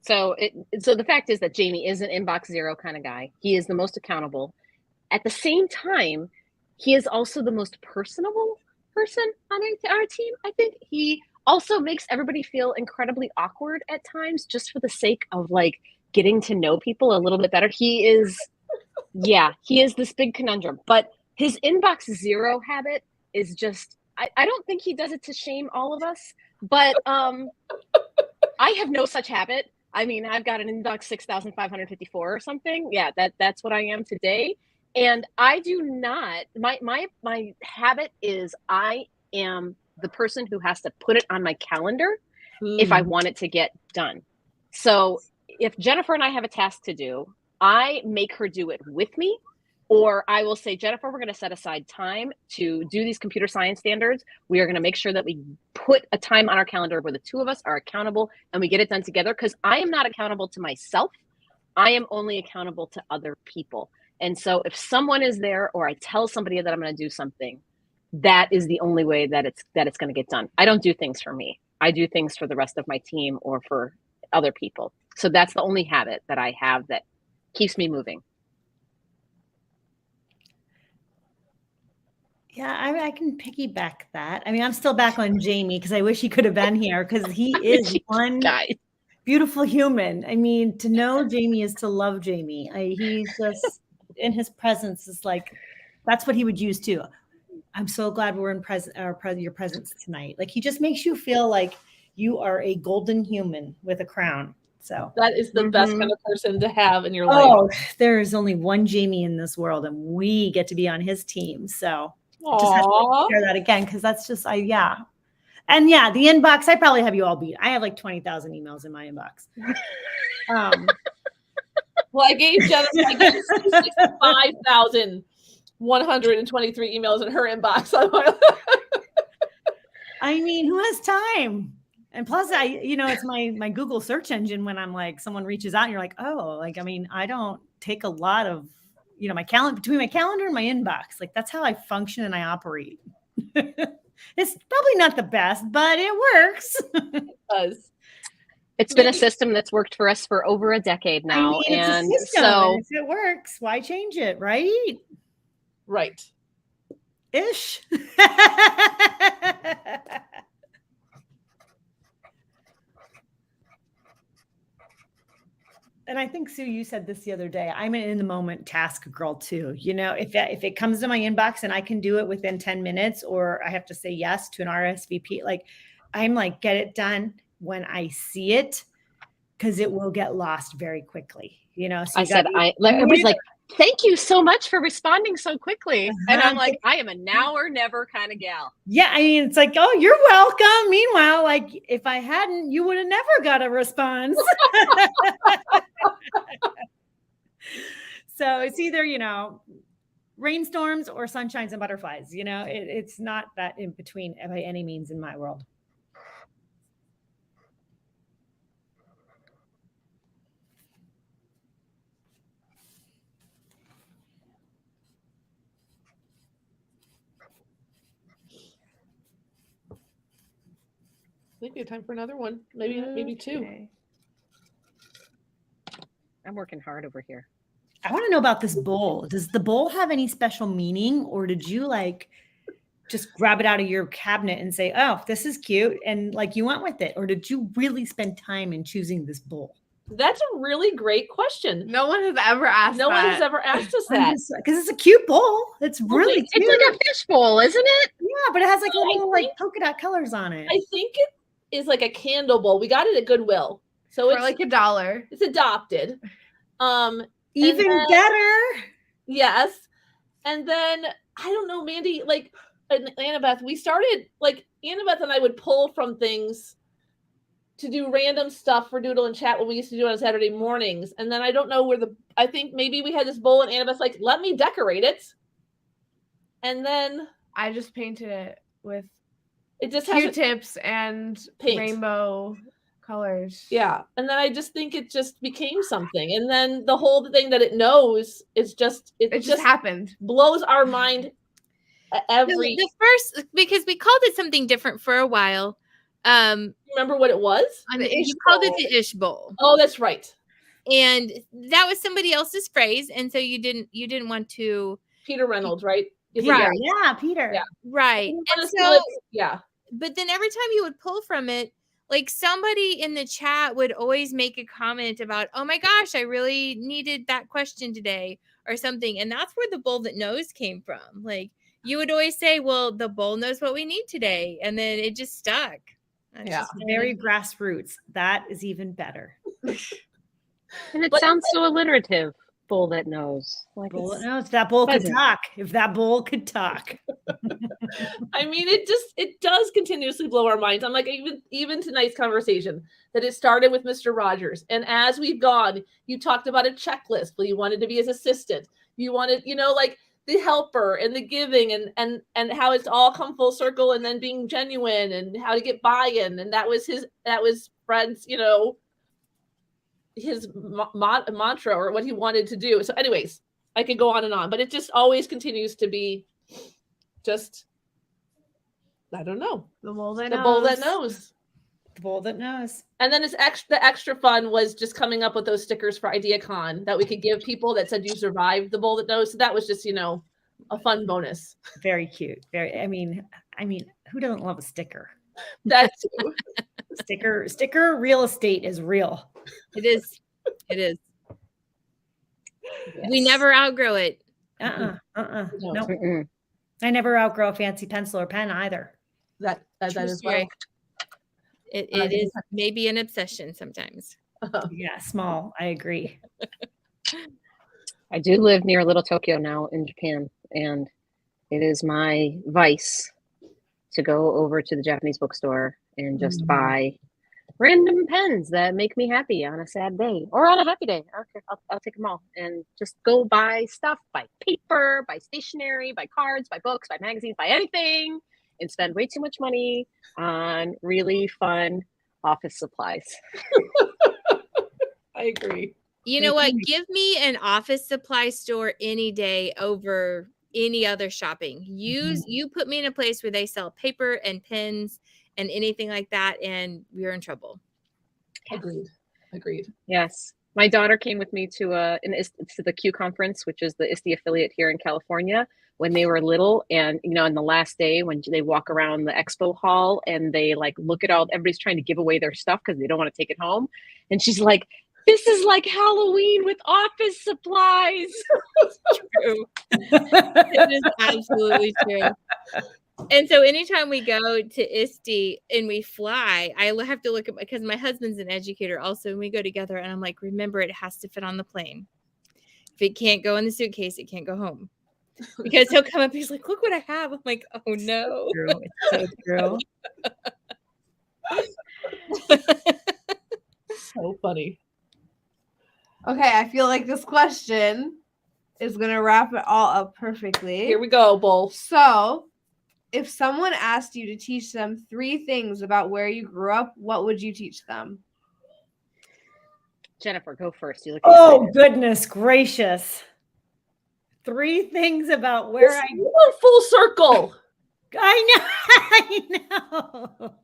[SPEAKER 3] So the fact is that Jamie is an inbox 0 kind of guy. He is the most accountable. At the same time, he is also the most personable person on our team. I think he also makes everybody feel incredibly awkward at times, just for the sake of like getting to know people a little bit better. He is this big conundrum, but his inbox 0 habit is just, I don't think he does it to shame all of us, but I have no such habit. I mean, I've got an inbox 6,554 or something. Yeah, that's what I am today. And I do not, my habit is I am the person who has to put it on my calendar if I want it to get done. So if Jennifer and I have a task to do, I make her do it with me, or I will say, Jennifer, we're going to set aside time to do these computer science standards. We are going to make sure that we put a time on our calendar where the two of us are accountable and we get it done together, because I am not accountable to myself. I am only accountable to other people. And so if someone is there, or I tell somebody that I'm going to do something, that is the only way that it's going to get done. I don't do things for me. I do things for the rest of my team or for other people. So that's the only habit that I have that keeps me moving.
[SPEAKER 4] Yeah, I can piggyback that. I mean, I'm still back on Jamie because I wish he could have been here because he is one
[SPEAKER 3] Guy.
[SPEAKER 4] beautiful human. I mean, to know Jamie is to love Jamie. He's just in his presence is like, that's what he would use too. I'm so glad we're in your presence tonight. Like he just makes you feel like you are a golden human with a crown. So
[SPEAKER 2] That is the best kind of person to have in your life.
[SPEAKER 4] oh, there is only one Jamie in this world, and we get to be on his team. So I just have to share that again because that's just yeah. And yeah, the inbox, I probably have you all beat. I have like 20,000 emails in my inbox.
[SPEAKER 2] Well, I gave Jennifer 65,123 emails in her inbox.
[SPEAKER 4] I mean, who has time? And plus, it's my Google search engine when I'm like, someone reaches out and you're like, oh, like, I mean, I don't take a lot of, my calendar between my calendar and my inbox. Like that's how I function and I operate. It's probably not the best, but it works.
[SPEAKER 2] It does.
[SPEAKER 3] It's been a system that's worked for us for over a decade now.
[SPEAKER 4] I mean,
[SPEAKER 3] and
[SPEAKER 4] it's a system,
[SPEAKER 3] so
[SPEAKER 4] and if it works, why change it? Right.
[SPEAKER 2] Right.
[SPEAKER 4] Ish. And I think, Sue, you said this the other day. I'm an in the moment task girl too. If it comes to my inbox and I can do it within 10 minutes, or I have to say yes to an RSVP, like I'm like, get it done when I see it, because it will get lost very quickly. So
[SPEAKER 3] I said, I was like, thank you so much for responding so quickly. And I'm like, I am a now or never kind of gal.
[SPEAKER 4] Yeah. I mean, it's like, oh, you're welcome. Meanwhile, like if I hadn't, you would have never got a response. So it's either, rainstorms or sunshines and butterflies, it's not that in between by any means in my world.
[SPEAKER 2] I think we have time for another one. Maybe two.
[SPEAKER 5] Okay.
[SPEAKER 3] I'm working hard over here.
[SPEAKER 4] I want to know about this bowl. Does the bowl have any special meaning, or did you like just grab it out of your cabinet and say, oh, this is cute, and like you went with it? Or did you really spend time in choosing this bowl?
[SPEAKER 2] That's a really great question.
[SPEAKER 5] No one has ever asked
[SPEAKER 2] No one has ever asked us that.
[SPEAKER 4] Because it's a cute bowl. It's really cute.
[SPEAKER 3] It's like a fish bowl, isn't it?
[SPEAKER 4] Yeah, but it has like little like polka dot colors on it.
[SPEAKER 2] I think it is like a candle bowl. We got it at Goodwill. So
[SPEAKER 5] for
[SPEAKER 2] it's
[SPEAKER 5] like $1.
[SPEAKER 2] It's adopted.
[SPEAKER 4] Even better.
[SPEAKER 2] Yes. And then I don't know, Mandy, like Annabeth, we started like Annabeth and I would pull from things to do random stuff for Doodle and Chat when we used to do it on Saturday mornings. And then I don't know I think maybe we had this bowl and Annabeth's like, let me decorate it. And then
[SPEAKER 5] I just painted it with
[SPEAKER 2] it just has
[SPEAKER 5] Q-tips and
[SPEAKER 2] paint.
[SPEAKER 5] Rainbow colors.
[SPEAKER 2] Yeah. And then I just think it just became something. And then the whole thing that it knows is just
[SPEAKER 5] it just happened.
[SPEAKER 2] Blows our mind every
[SPEAKER 1] the first, because we called it something different for a while.
[SPEAKER 2] Remember what it was?
[SPEAKER 1] You called it the Ish Bowl.
[SPEAKER 2] Oh, that's right.
[SPEAKER 1] And that was somebody else's phrase, and so you didn't want to.
[SPEAKER 2] Peter Reynolds, right?
[SPEAKER 4] Right. Yeah, Peter.
[SPEAKER 2] Yeah.
[SPEAKER 1] Right. And so,
[SPEAKER 2] yeah.
[SPEAKER 1] But then every time you would pull from it, like somebody in the chat would always make a comment about, oh my gosh, I really needed that question today or something. And that's where the bowl that knows came from. Like you would always say, well, the bowl knows what we need today. And then it just stuck.
[SPEAKER 2] Yeah.
[SPEAKER 4] Very grassroots. That is even better.
[SPEAKER 3] And it sounds so alliterative. Bowl that knows. Like
[SPEAKER 4] bowl that knows. If that bowl could talk. If that bowl could talk.
[SPEAKER 2] I mean, it does continuously blow our minds. I'm like, even tonight's conversation that it started with Mr. Rogers. And as we've gone, you talked about a checklist. Well, you wanted to be his assistant. You wanted, like the helper and the giving and how it's all come full circle and then being genuine and how to get buy-in. And that was Fred's, his mantra or what he wanted to do. So anyways, I could go on and on, but it just always continues to be just, I don't know.
[SPEAKER 5] The bowl that
[SPEAKER 2] knows.
[SPEAKER 4] The bowl that knows.
[SPEAKER 2] And then the extra fun was just coming up with those stickers for IdeaCon that we could give people that said you survived the bowl that knows. So that was just, a fun bonus.
[SPEAKER 4] Very cute. I mean, who doesn't love a sticker?
[SPEAKER 2] That's
[SPEAKER 4] Sticker real estate is real.
[SPEAKER 1] It is. It is. We
[SPEAKER 3] Yes.
[SPEAKER 1] never outgrow it.
[SPEAKER 2] No.
[SPEAKER 4] Nope.
[SPEAKER 3] Mm-mm.
[SPEAKER 4] I never outgrow a fancy pencil or pen either.
[SPEAKER 2] that
[SPEAKER 1] True
[SPEAKER 2] is
[SPEAKER 1] story.
[SPEAKER 2] well.
[SPEAKER 1] It is maybe an obsession sometimes.
[SPEAKER 4] Yeah, small. I agree.
[SPEAKER 3] I do live near Little Tokyo now in Japan, and it is my vice to go over to the Japanese bookstore and just buy random pens that make me happy on a sad day or on a happy day. I don't care. I'll take them all and just go buy stuff, buy paper, buy stationery, buy cards, buy books, buy magazines, buy anything, and spend way too much money on really fun office supplies.
[SPEAKER 2] I agree.
[SPEAKER 1] You know what? Give me an office supply store any day over any other shopping. You put me in a place where they sell paper and pens and anything like that, and we're in trouble.
[SPEAKER 2] Agreed.
[SPEAKER 3] Yes. My daughter came with me to the Q conference, which is the ISTE affiliate here in California, when they were little. And, on the last day when they walk around the expo hall and they like look at everybody's trying to give away their stuff because they don't want to take it home. And she's like, this is like Halloween with office supplies.
[SPEAKER 1] True. It is absolutely true. And so anytime we go to ISTE and we fly, I have to look at, because my husband's an educator also, and we go together, and I'm like, remember, it has to fit on the plane. If it can't go in the suitcase, it can't go home. Because he'll come up, he's like, look what I have. I'm like, oh no.
[SPEAKER 4] It's so true.
[SPEAKER 2] So funny.
[SPEAKER 5] Okay, I feel like this question is going to wrap it all up perfectly.
[SPEAKER 2] Here we go, Bull.
[SPEAKER 5] So, if someone asked you to teach them 3 things about where you grew up, what would you teach them?
[SPEAKER 3] Jennifer, go first. You look
[SPEAKER 4] excited. Goodness gracious. 3 things about where I
[SPEAKER 2] grew up. Full circle.
[SPEAKER 4] I know.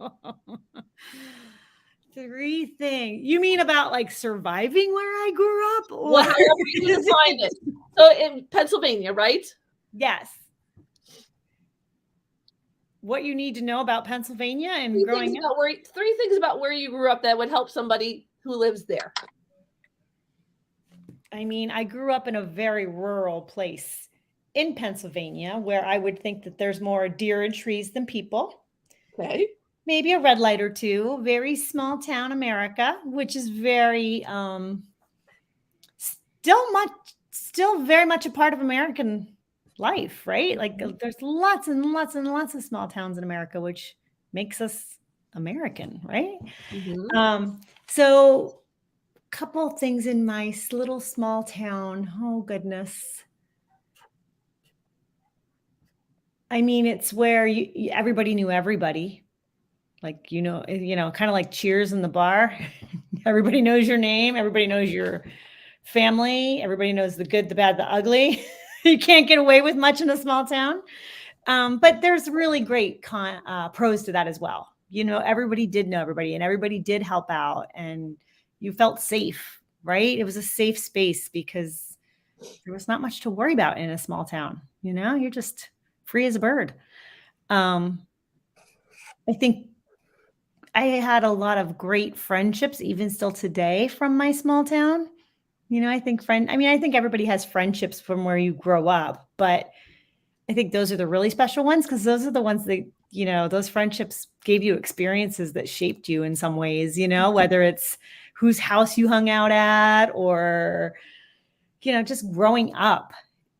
[SPEAKER 4] 3 things. You mean about like surviving where I grew up?
[SPEAKER 2] Well, however you define it. So in Pennsylvania, right?
[SPEAKER 4] Yes. What you need to know about Pennsylvania and
[SPEAKER 2] 3
[SPEAKER 4] growing up?
[SPEAKER 2] 3 things about where you grew up that would help somebody who lives there.
[SPEAKER 4] I mean, I grew up in a very rural place in Pennsylvania where I would think that there's more deer and trees than people.
[SPEAKER 2] Okay.
[SPEAKER 4] Maybe a red light or two. Very small town America, which is very still very much a part of American life, right? Like there's lots and lots and lots of small towns in America, which makes us American, right? So a couple of things in my little small town. Oh goodness. I mean, it's where everybody knew everybody. Like, kind of like Cheers in the bar. Everybody knows your name. Everybody knows your family. Everybody knows the good, the bad, the ugly. You can't get away with much in a small town. But there's really great pros to that as well. Everybody did know everybody and everybody did help out and you felt safe, right? It was a safe space because there was not much to worry about in a small town. You're just free as a bird. I think I had a lot of great friendships, even still today, from my small town. I think everybody has friendships from where you grow up, but I think those are the really special ones because those are the ones that, those friendships gave you experiences that shaped you in some ways, whether it's whose house you hung out at or, just growing up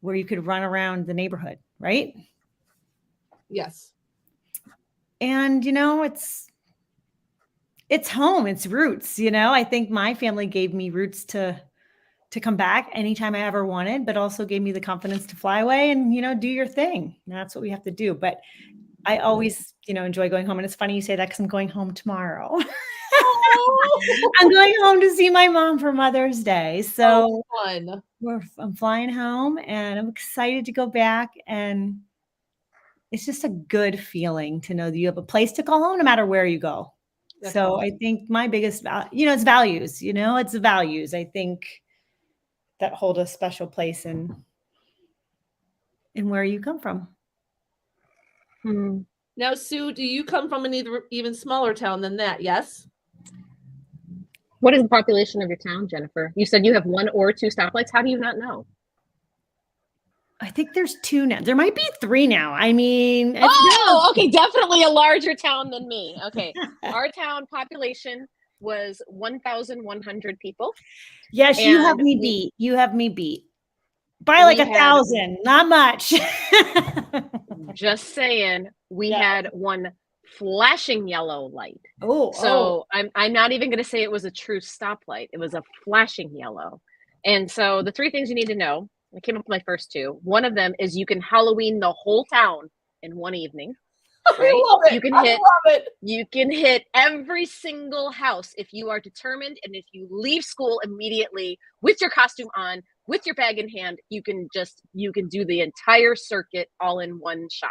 [SPEAKER 4] where you could run around the neighborhood, right?
[SPEAKER 2] Yes.
[SPEAKER 4] And, it's home, it's roots, I think my family gave me roots to come back anytime I ever wanted, but also gave me the confidence to fly away and, do your thing. And that's what we have to do. But I always, enjoy going home. And it's funny you say that because I'm going home tomorrow. I'm going home to see my mom for Mother's Day. So
[SPEAKER 2] fun.
[SPEAKER 4] I'm flying home and I'm excited to go back. And it's just a good feeling to know that you have a place to call home no matter where you go. That's so awesome. I think my biggest, it's values, it's values. I think that hold a special place in and where you come from.
[SPEAKER 2] Now, Sue, do you come from an even smaller town than that? Yes.
[SPEAKER 3] What is the population of your town, Jennifer? You said you have 1 or 2 stoplights. How do you not know?
[SPEAKER 4] I think there's 2 now. There might be 3 now. I mean,
[SPEAKER 3] okay, definitely a larger town than me. Okay, our town population was 1,100 people.
[SPEAKER 4] Yes, you have me beat. You have me beat by like 1,000. Not much.
[SPEAKER 3] Just saying, we had one flashing yellow light.
[SPEAKER 4] So
[SPEAKER 3] I'm not even going to say it was a true stoplight. It was a flashing yellow. And so the 3 things you need to know, I came up with my first 2. One of them is you can Halloween the whole town in one evening. Right?
[SPEAKER 2] I love it.
[SPEAKER 3] You can hit every single house if you are determined, and if you leave school immediately with your costume on, with your bag in hand, you can do the entire circuit all in one shot,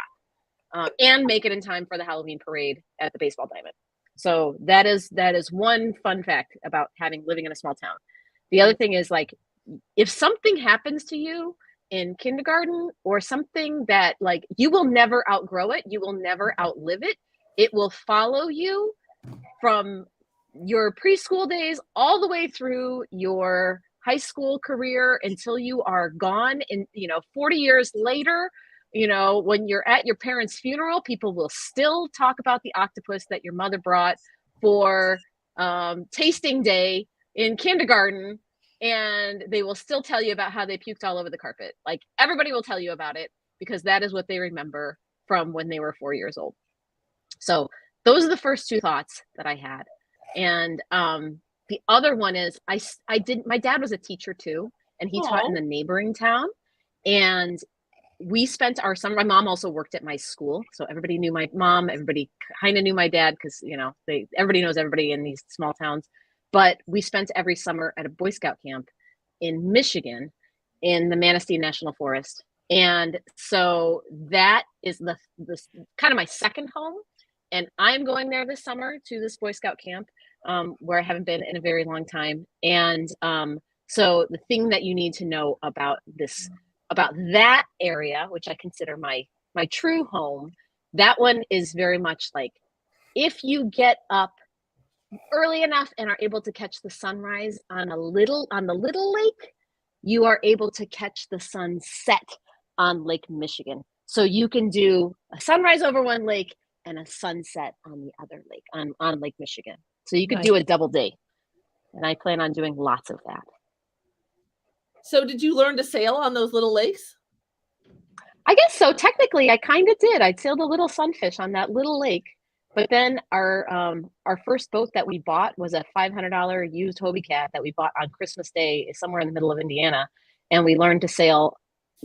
[SPEAKER 3] and make it in time for the Halloween parade at the baseball diamond. So that is one fun fact about living in a small town. The other thing is, like, if something happens to you in kindergarten or something that, like, you will never outgrow it, you will never outlive it. It will follow you from your preschool days all the way through your high school career until you are gone. And 40 years later, when you're at your parents' funeral, people will still talk about the octopus that your mother brought for tasting day in kindergarten, and they will still tell you about how they puked all over the carpet. Like, everybody will tell you about it because that is what they remember from when they were 4 years old. So those are the first 2 thoughts that I had. And the other one is my dad was a teacher too, and he taught in the neighboring town. And we spent our summer, my mom also worked at my school. So everybody knew my mom, everybody kind of knew my dad because, everybody knows everybody in these small towns. But we spent every summer at a Boy Scout camp in Michigan in the Manistee National Forest. And so that is this kind of my second home. And I'm going there this summer to this Boy Scout camp where I haven't been in a very long time. And so the thing that you need to know about that area, which I consider my true home, that one is very much like, if you get up early enough and are able to catch the sunrise on the little lake, you are able to catch the sunset on Lake Michigan. So you can do a sunrise over one lake and a sunset on the other lake, on Lake Michigan. So you could do a double day. And I plan on doing lots of that.
[SPEAKER 2] So did you learn to sail on those little lakes?
[SPEAKER 3] I guess so. Technically, I kind of did. I sailed a little sunfish on that little lake. But then our first boat that we bought was a $500 used Hobie Cat that we bought on Christmas Day somewhere in the middle of Indiana. And we learned to sail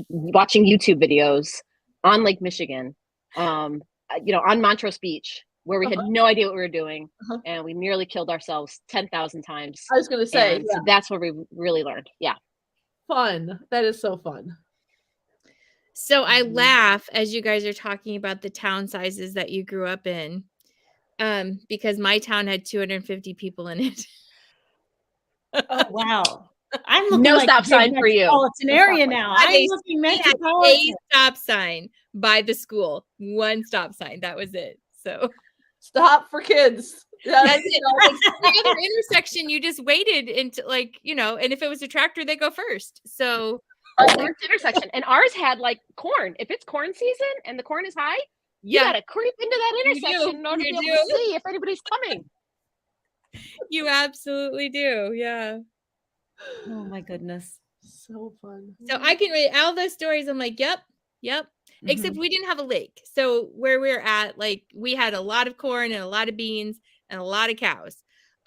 [SPEAKER 3] watching YouTube videos on Lake Michigan, on Montrose Beach, where we had no idea what we were doing. And we nearly killed ourselves 10,000 times.
[SPEAKER 2] I was going to say.
[SPEAKER 3] So that's where we really learned. Yeah.
[SPEAKER 2] Fun. That is so fun.
[SPEAKER 1] So I laugh as you guys are talking about the town sizes that you grew up in, because my town had 250 people in it.
[SPEAKER 4] Oh, wow. I'm looking
[SPEAKER 3] no
[SPEAKER 4] like
[SPEAKER 3] stop sign for you.
[SPEAKER 4] It's an area now. I'm looking metropolitan.
[SPEAKER 1] A stop sign by the school. 1 stop sign. That was it. So
[SPEAKER 2] stop for kids.
[SPEAKER 1] That's it. Like, the other intersection, you just waited until, and if it was a tractor, they go first. So
[SPEAKER 3] intersection, and ours had like corn. If it's corn season and the corn is high, you gotta creep into that intersection in order to be able to see if anybody's coming.
[SPEAKER 1] You absolutely do. Yeah.
[SPEAKER 4] Oh my goodness.
[SPEAKER 2] So fun.
[SPEAKER 1] So I can read all those stories. I'm like, yep. Mm-hmm. Except we didn't have a lake. So where we're at, like, we had a lot of corn and a lot of beans and a lot of cows.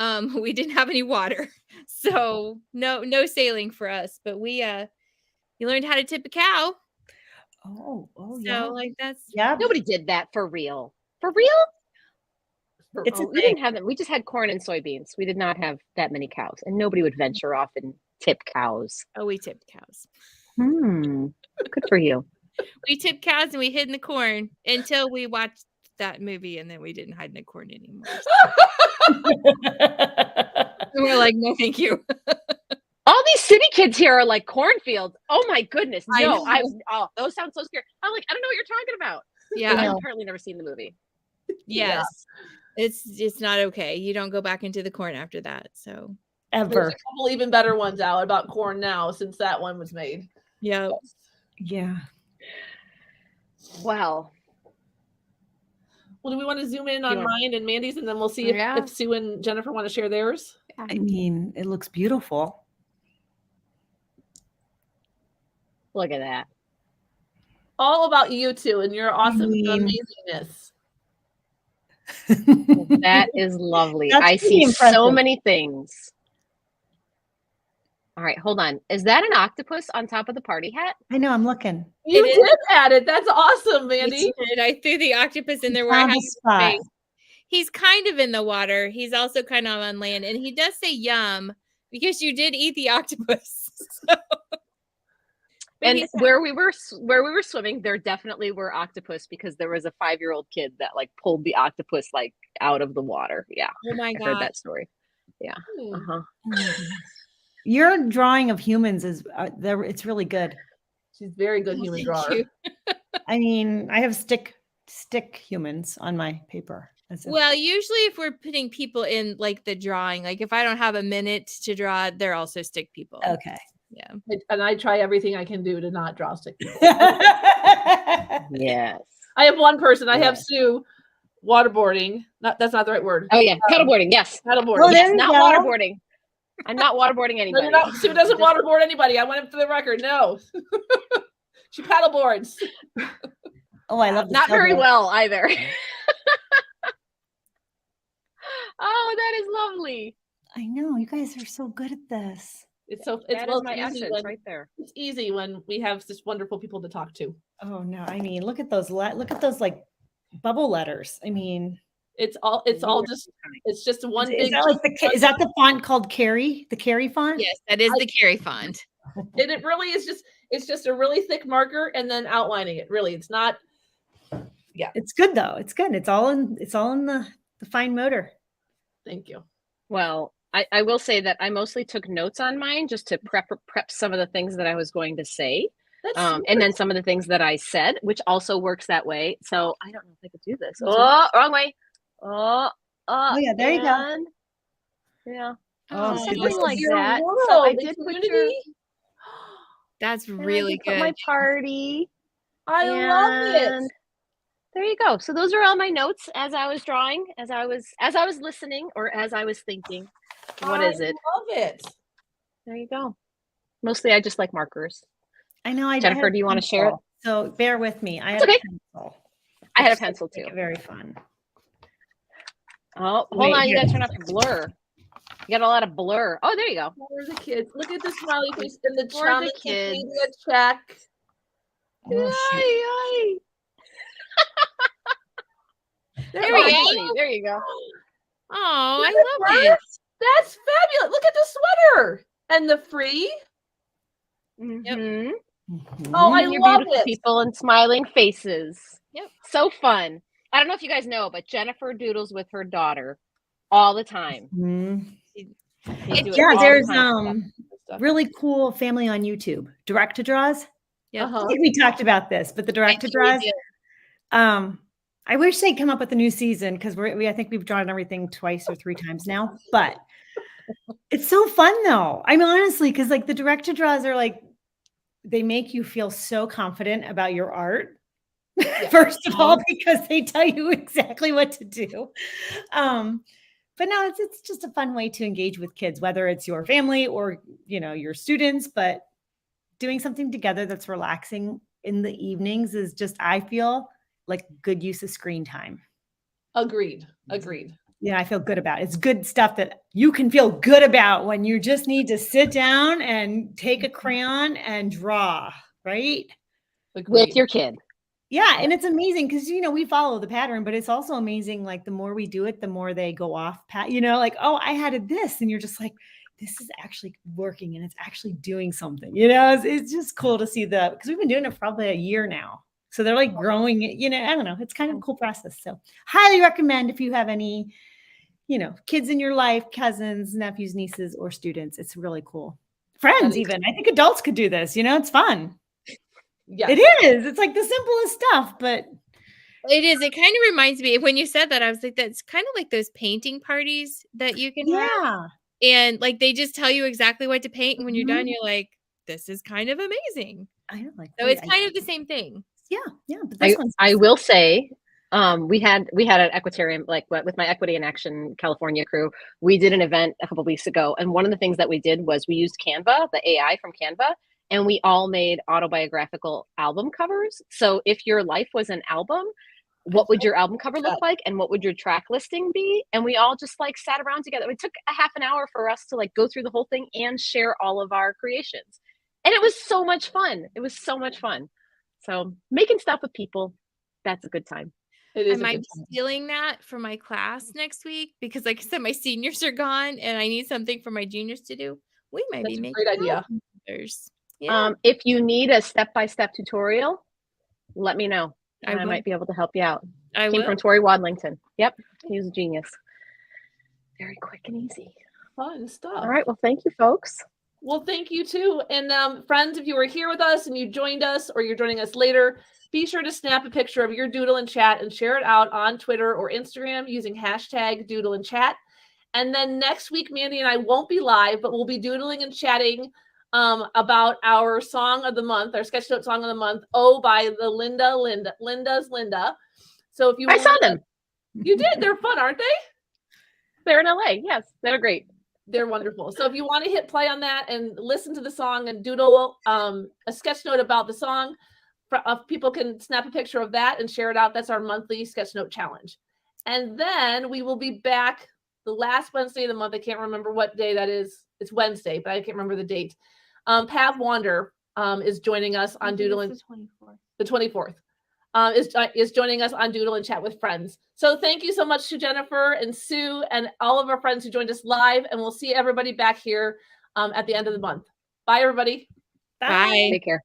[SPEAKER 1] We didn't have any water. So no sailing for us, but you learned how to tip a cow.
[SPEAKER 4] Oh,
[SPEAKER 1] so like that's
[SPEAKER 3] nobody did that for real. For real? We didn't have them. We just had corn and soybeans. We did not have that many cows, and nobody would venture off and tip cows.
[SPEAKER 1] Oh, we tipped cows.
[SPEAKER 3] Good for you.
[SPEAKER 1] We tipped cows and we hid in the corn until we watched that movie, and then we didn't hide in the corn anymore. So we're like, no, thank you.
[SPEAKER 3] All these city kids here are like cornfields. Oh my goodness.
[SPEAKER 1] I
[SPEAKER 3] No,
[SPEAKER 1] know.
[SPEAKER 3] those sound so scary. I'm like, I don't know what you're talking about.
[SPEAKER 1] Yeah.
[SPEAKER 3] I've apparently never seen the movie.
[SPEAKER 1] Yes. It's not okay. You don't go back into the corn after that. So
[SPEAKER 2] There's
[SPEAKER 4] Ever.
[SPEAKER 2] a couple even better ones out about corn now since that one was made.
[SPEAKER 1] yeah.
[SPEAKER 4] Yeah.
[SPEAKER 3] Well,
[SPEAKER 2] Well, do we want to zoom in on
[SPEAKER 3] want-
[SPEAKER 2] mine and Mandy's, and then we'll see if Sue and Jennifer want to share theirs?
[SPEAKER 4] I mean, it looks beautiful.
[SPEAKER 3] look at that.
[SPEAKER 2] All about you two and your awesome
[SPEAKER 4] mean-
[SPEAKER 2] amazingness.
[SPEAKER 3] That is lovely.
[SPEAKER 4] That's
[SPEAKER 3] I
[SPEAKER 4] pretty
[SPEAKER 3] see so
[SPEAKER 4] impressive.
[SPEAKER 3] many things. All right, hold on. Is that an octopus on top of the party hat?
[SPEAKER 4] I know, I'm looking.
[SPEAKER 2] You
[SPEAKER 1] It
[SPEAKER 2] did add it. That's awesome,
[SPEAKER 1] I
[SPEAKER 2] Mandy.
[SPEAKER 1] did. I threw the octopus in there where I
[SPEAKER 4] Found
[SPEAKER 1] had
[SPEAKER 4] a
[SPEAKER 1] his
[SPEAKER 4] spot.
[SPEAKER 1] face. He's kind of in the water. He's also kind of on land, and he does say "yum" because you did eat the octopus. So. But
[SPEAKER 3] And
[SPEAKER 1] he's-
[SPEAKER 3] where we were swimming, there definitely were octopus because there was a 5-year-old kid that like pulled the octopus like out of the water. Yeah,
[SPEAKER 1] oh my
[SPEAKER 3] I heard
[SPEAKER 1] god,
[SPEAKER 3] that story.
[SPEAKER 2] Hmm.
[SPEAKER 3] Uh-huh.
[SPEAKER 4] Your drawing of humans is it's really good.
[SPEAKER 2] She's a very good human
[SPEAKER 1] Thank
[SPEAKER 2] drawer.
[SPEAKER 1] you.
[SPEAKER 4] I mean, I have stick humans on my paper. As if-
[SPEAKER 1] Well, usually if we're putting people in like the drawing, like if I don't have a minute to draw, they're also stick people.
[SPEAKER 4] okay.
[SPEAKER 1] Yeah.
[SPEAKER 2] And I try everything I can do to not draw stick people.
[SPEAKER 3] Yes.
[SPEAKER 2] I have one person. I have
[SPEAKER 3] Yeah.
[SPEAKER 2] Sue waterboarding. That's not the right word.
[SPEAKER 3] Oh yeah, paddleboarding. Yes.
[SPEAKER 2] Paddleboarding.
[SPEAKER 4] Well, there
[SPEAKER 3] Yes,
[SPEAKER 4] you
[SPEAKER 3] not
[SPEAKER 4] go.
[SPEAKER 3] waterboarding. I'm not waterboarding
[SPEAKER 2] No,
[SPEAKER 3] anybody.
[SPEAKER 2] you're not. Sue doesn't
[SPEAKER 3] Just-
[SPEAKER 2] waterboard anybody. I want it for the record. No. She paddleboards.
[SPEAKER 4] Oh, I love the
[SPEAKER 3] Not very
[SPEAKER 4] sailboat.
[SPEAKER 3] well either. Oh, that is lovely.
[SPEAKER 4] I know, you guys are so good at this.
[SPEAKER 2] It's so it's
[SPEAKER 3] That is
[SPEAKER 2] well,
[SPEAKER 3] my
[SPEAKER 2] it's easy
[SPEAKER 3] essence
[SPEAKER 2] when,
[SPEAKER 3] right there.
[SPEAKER 2] it's easy when we have such wonderful people to talk to.
[SPEAKER 4] Oh no, I mean, look at those like bubble letters. I mean,
[SPEAKER 2] It's all just it's just one
[SPEAKER 4] is
[SPEAKER 2] big
[SPEAKER 4] that like is that the font called Carrie? The Carrie font?
[SPEAKER 1] Yes, that is the Carrie font.
[SPEAKER 2] and it really is just a really thick marker and then outlining it. Really, it's not.
[SPEAKER 4] It's good though. It's good. It's all in the fine motor.
[SPEAKER 2] Thank you.
[SPEAKER 3] Well, I will say that I mostly took notes on mine just to prep some of the things that I was going to say.
[SPEAKER 2] That's
[SPEAKER 3] And then some of the things that I said, which also works that way. So I don't know if I could do this.
[SPEAKER 2] That's
[SPEAKER 3] Oh, wrong way. Oh,
[SPEAKER 4] yeah, there you go.
[SPEAKER 3] and- Yeah.
[SPEAKER 4] Oh,
[SPEAKER 3] Something
[SPEAKER 4] this is
[SPEAKER 3] like
[SPEAKER 2] your
[SPEAKER 3] that.
[SPEAKER 2] world,
[SPEAKER 3] So I
[SPEAKER 2] the
[SPEAKER 3] did put your
[SPEAKER 2] community.
[SPEAKER 1] That's
[SPEAKER 3] and I
[SPEAKER 1] really
[SPEAKER 3] did put
[SPEAKER 1] good.
[SPEAKER 3] my party.
[SPEAKER 2] I love it.
[SPEAKER 3] And there you go. So those are all my notes as I was drawing, as I was listening, or as I was thinking. What is it?
[SPEAKER 2] I love it.
[SPEAKER 3] There you go. Mostly I just like markers.
[SPEAKER 4] I know. I
[SPEAKER 3] Jennifer,
[SPEAKER 4] had a
[SPEAKER 3] do you wanna share it?
[SPEAKER 4] pencil, so bear with me. I
[SPEAKER 3] That's
[SPEAKER 4] had
[SPEAKER 3] okay.
[SPEAKER 4] a pencil.
[SPEAKER 3] I had a
[SPEAKER 4] Just to
[SPEAKER 3] pencil
[SPEAKER 4] make
[SPEAKER 3] too.
[SPEAKER 4] it very fun.
[SPEAKER 3] Oh, hold
[SPEAKER 4] Wait,
[SPEAKER 3] on. You
[SPEAKER 4] here.
[SPEAKER 3] gotta turn off the blur. You got a lot of blur. Oh, there you go.
[SPEAKER 2] For the kids. Look at the smiley face and the
[SPEAKER 3] For
[SPEAKER 2] chum
[SPEAKER 3] the
[SPEAKER 2] and
[SPEAKER 3] kids.
[SPEAKER 2] media check.
[SPEAKER 4] Oh, shoot.
[SPEAKER 3] Yay,
[SPEAKER 1] There
[SPEAKER 3] yay.
[SPEAKER 1] we
[SPEAKER 3] Oh,
[SPEAKER 1] go.
[SPEAKER 3] funny. There you go.
[SPEAKER 1] Oh, I
[SPEAKER 2] Jennifer,
[SPEAKER 1] love it.
[SPEAKER 2] That's fabulous. Look at the sweater and the free.
[SPEAKER 3] Mhm.
[SPEAKER 2] Oh, I
[SPEAKER 3] And your
[SPEAKER 2] love
[SPEAKER 3] beautiful
[SPEAKER 2] it.
[SPEAKER 3] people and smiling faces.
[SPEAKER 1] Yep.
[SPEAKER 3] So fun. I don't know if you guys know, but Jennifer doodles with her daughter all the time.
[SPEAKER 4] Mhm.
[SPEAKER 3] They do it
[SPEAKER 4] Yeah,
[SPEAKER 3] all the
[SPEAKER 4] there's
[SPEAKER 3] time.
[SPEAKER 4] really cool family on YouTube. Direct to draws.
[SPEAKER 1] Yep.
[SPEAKER 2] Uh-huh.
[SPEAKER 4] I think we talked about this, but the direct to
[SPEAKER 1] think we
[SPEAKER 4] draws.
[SPEAKER 1] did.
[SPEAKER 4] I wish they'd come up with a new season because I think we've drawn everything twice or 3 times now. But it's so fun though. I mean, honestly, because like the direct to draws are like they make you feel so confident about your art. First of all, because they tell you exactly what to do. But no, it's just a fun way to engage with kids, whether it's your family or your students. But doing something together that's relaxing in the evenings is just, I feel like good use of screen time.
[SPEAKER 2] Agreed.
[SPEAKER 4] I feel good about it. It's good stuff that you can feel good about when you just need to sit down and take a crayon and draw, right?
[SPEAKER 2] Agreed.
[SPEAKER 3] With your kid.
[SPEAKER 4] Yeah, and it's amazing because we follow the pattern, but it's also amazing. Like the more we do it, the more they go off like, oh, I had this, and you're just like, this is actually working and it's actually doing something. It's just cool to see because we've been doing it for probably a year now. So they're like growing it. I don't know. It's kind of a cool process. So highly recommend if you have any, kids in your life, cousins, nephews, nieces, or students. It's really cool. Friends, even. I think adults could do this. It's fun.
[SPEAKER 2] Yeah,
[SPEAKER 4] It is. It's like the simplest stuff, but
[SPEAKER 1] It is. It kind of reminds me, when you said that, I was like, that's kind of like those painting parties that you can have.
[SPEAKER 4] yeah.
[SPEAKER 1] And like, they just tell you exactly what to paint. And when you're done,
[SPEAKER 4] Mhm.
[SPEAKER 1] you're like, this is kind of amazing.
[SPEAKER 4] I don't like
[SPEAKER 1] So it's kind of the same thing.
[SPEAKER 4] Yeah. But this one's
[SPEAKER 3] I will say, we had an equitarian, like with my Equity in Action California crew. We did an event a couple of weeks ago, and one of the things that we did was we used Canva, the AI from Canva, and we all made autobiographical album covers. So if your life was an album, what would your album cover look like, and what would your track listing be? And we all just like sat around together. It took a half an hour for us to like go through the whole thing and share all of our creations. And it was so much fun. So making stuff with people, that's a good time.
[SPEAKER 2] it is.
[SPEAKER 1] I might be stealing that for my class next week because, like I said, my seniors are gone and I need something for my juniors to do. We might be making
[SPEAKER 2] great idea.
[SPEAKER 1] others. Yeah.
[SPEAKER 3] If you need a step-by-step tutorial, let me know. I might be able to help you out.
[SPEAKER 1] I
[SPEAKER 3] Came
[SPEAKER 1] will.
[SPEAKER 3] from Tori Wadlington. Yep, he was a genius. Very quick and easy.
[SPEAKER 2] Fun stuff.
[SPEAKER 3] All right, well, thank you, folks.
[SPEAKER 2] Well, thank you too. And friends, if you were here with us and you joined us or you're joining us later, be sure to snap a picture of your doodle in chat and share it out on Twitter or Instagram using hashtag doodle in chat. And then next week, Mandy and I won't be live, but we'll be doodling and chatting about our song of the month, our sketchnote song of the month, Oh, by the Linda's Linda. So if you
[SPEAKER 3] I saw them.
[SPEAKER 2] You did. They're fun, aren't they?
[SPEAKER 3] They're in LA. Yes, they're great.
[SPEAKER 2] They're wonderful. So if you want to hit play on that and listen to the song and doodle a sketch note about the song, people can snap a picture of that and share it out. That's our monthly sketch note challenge. And then we will be back the last Wednesday of the month. I can't remember what day that is. It's Wednesday, but I can't remember the date. Pav Wander is joining us on Doodle and the 24th. Is joining us on Doodle and Chat with Friends. So thank you so much to Jennifer and Sue and all of our friends who joined us live. And we'll see everybody back here at the end of the month. Bye, everybody.
[SPEAKER 1] Bye.
[SPEAKER 3] Take care.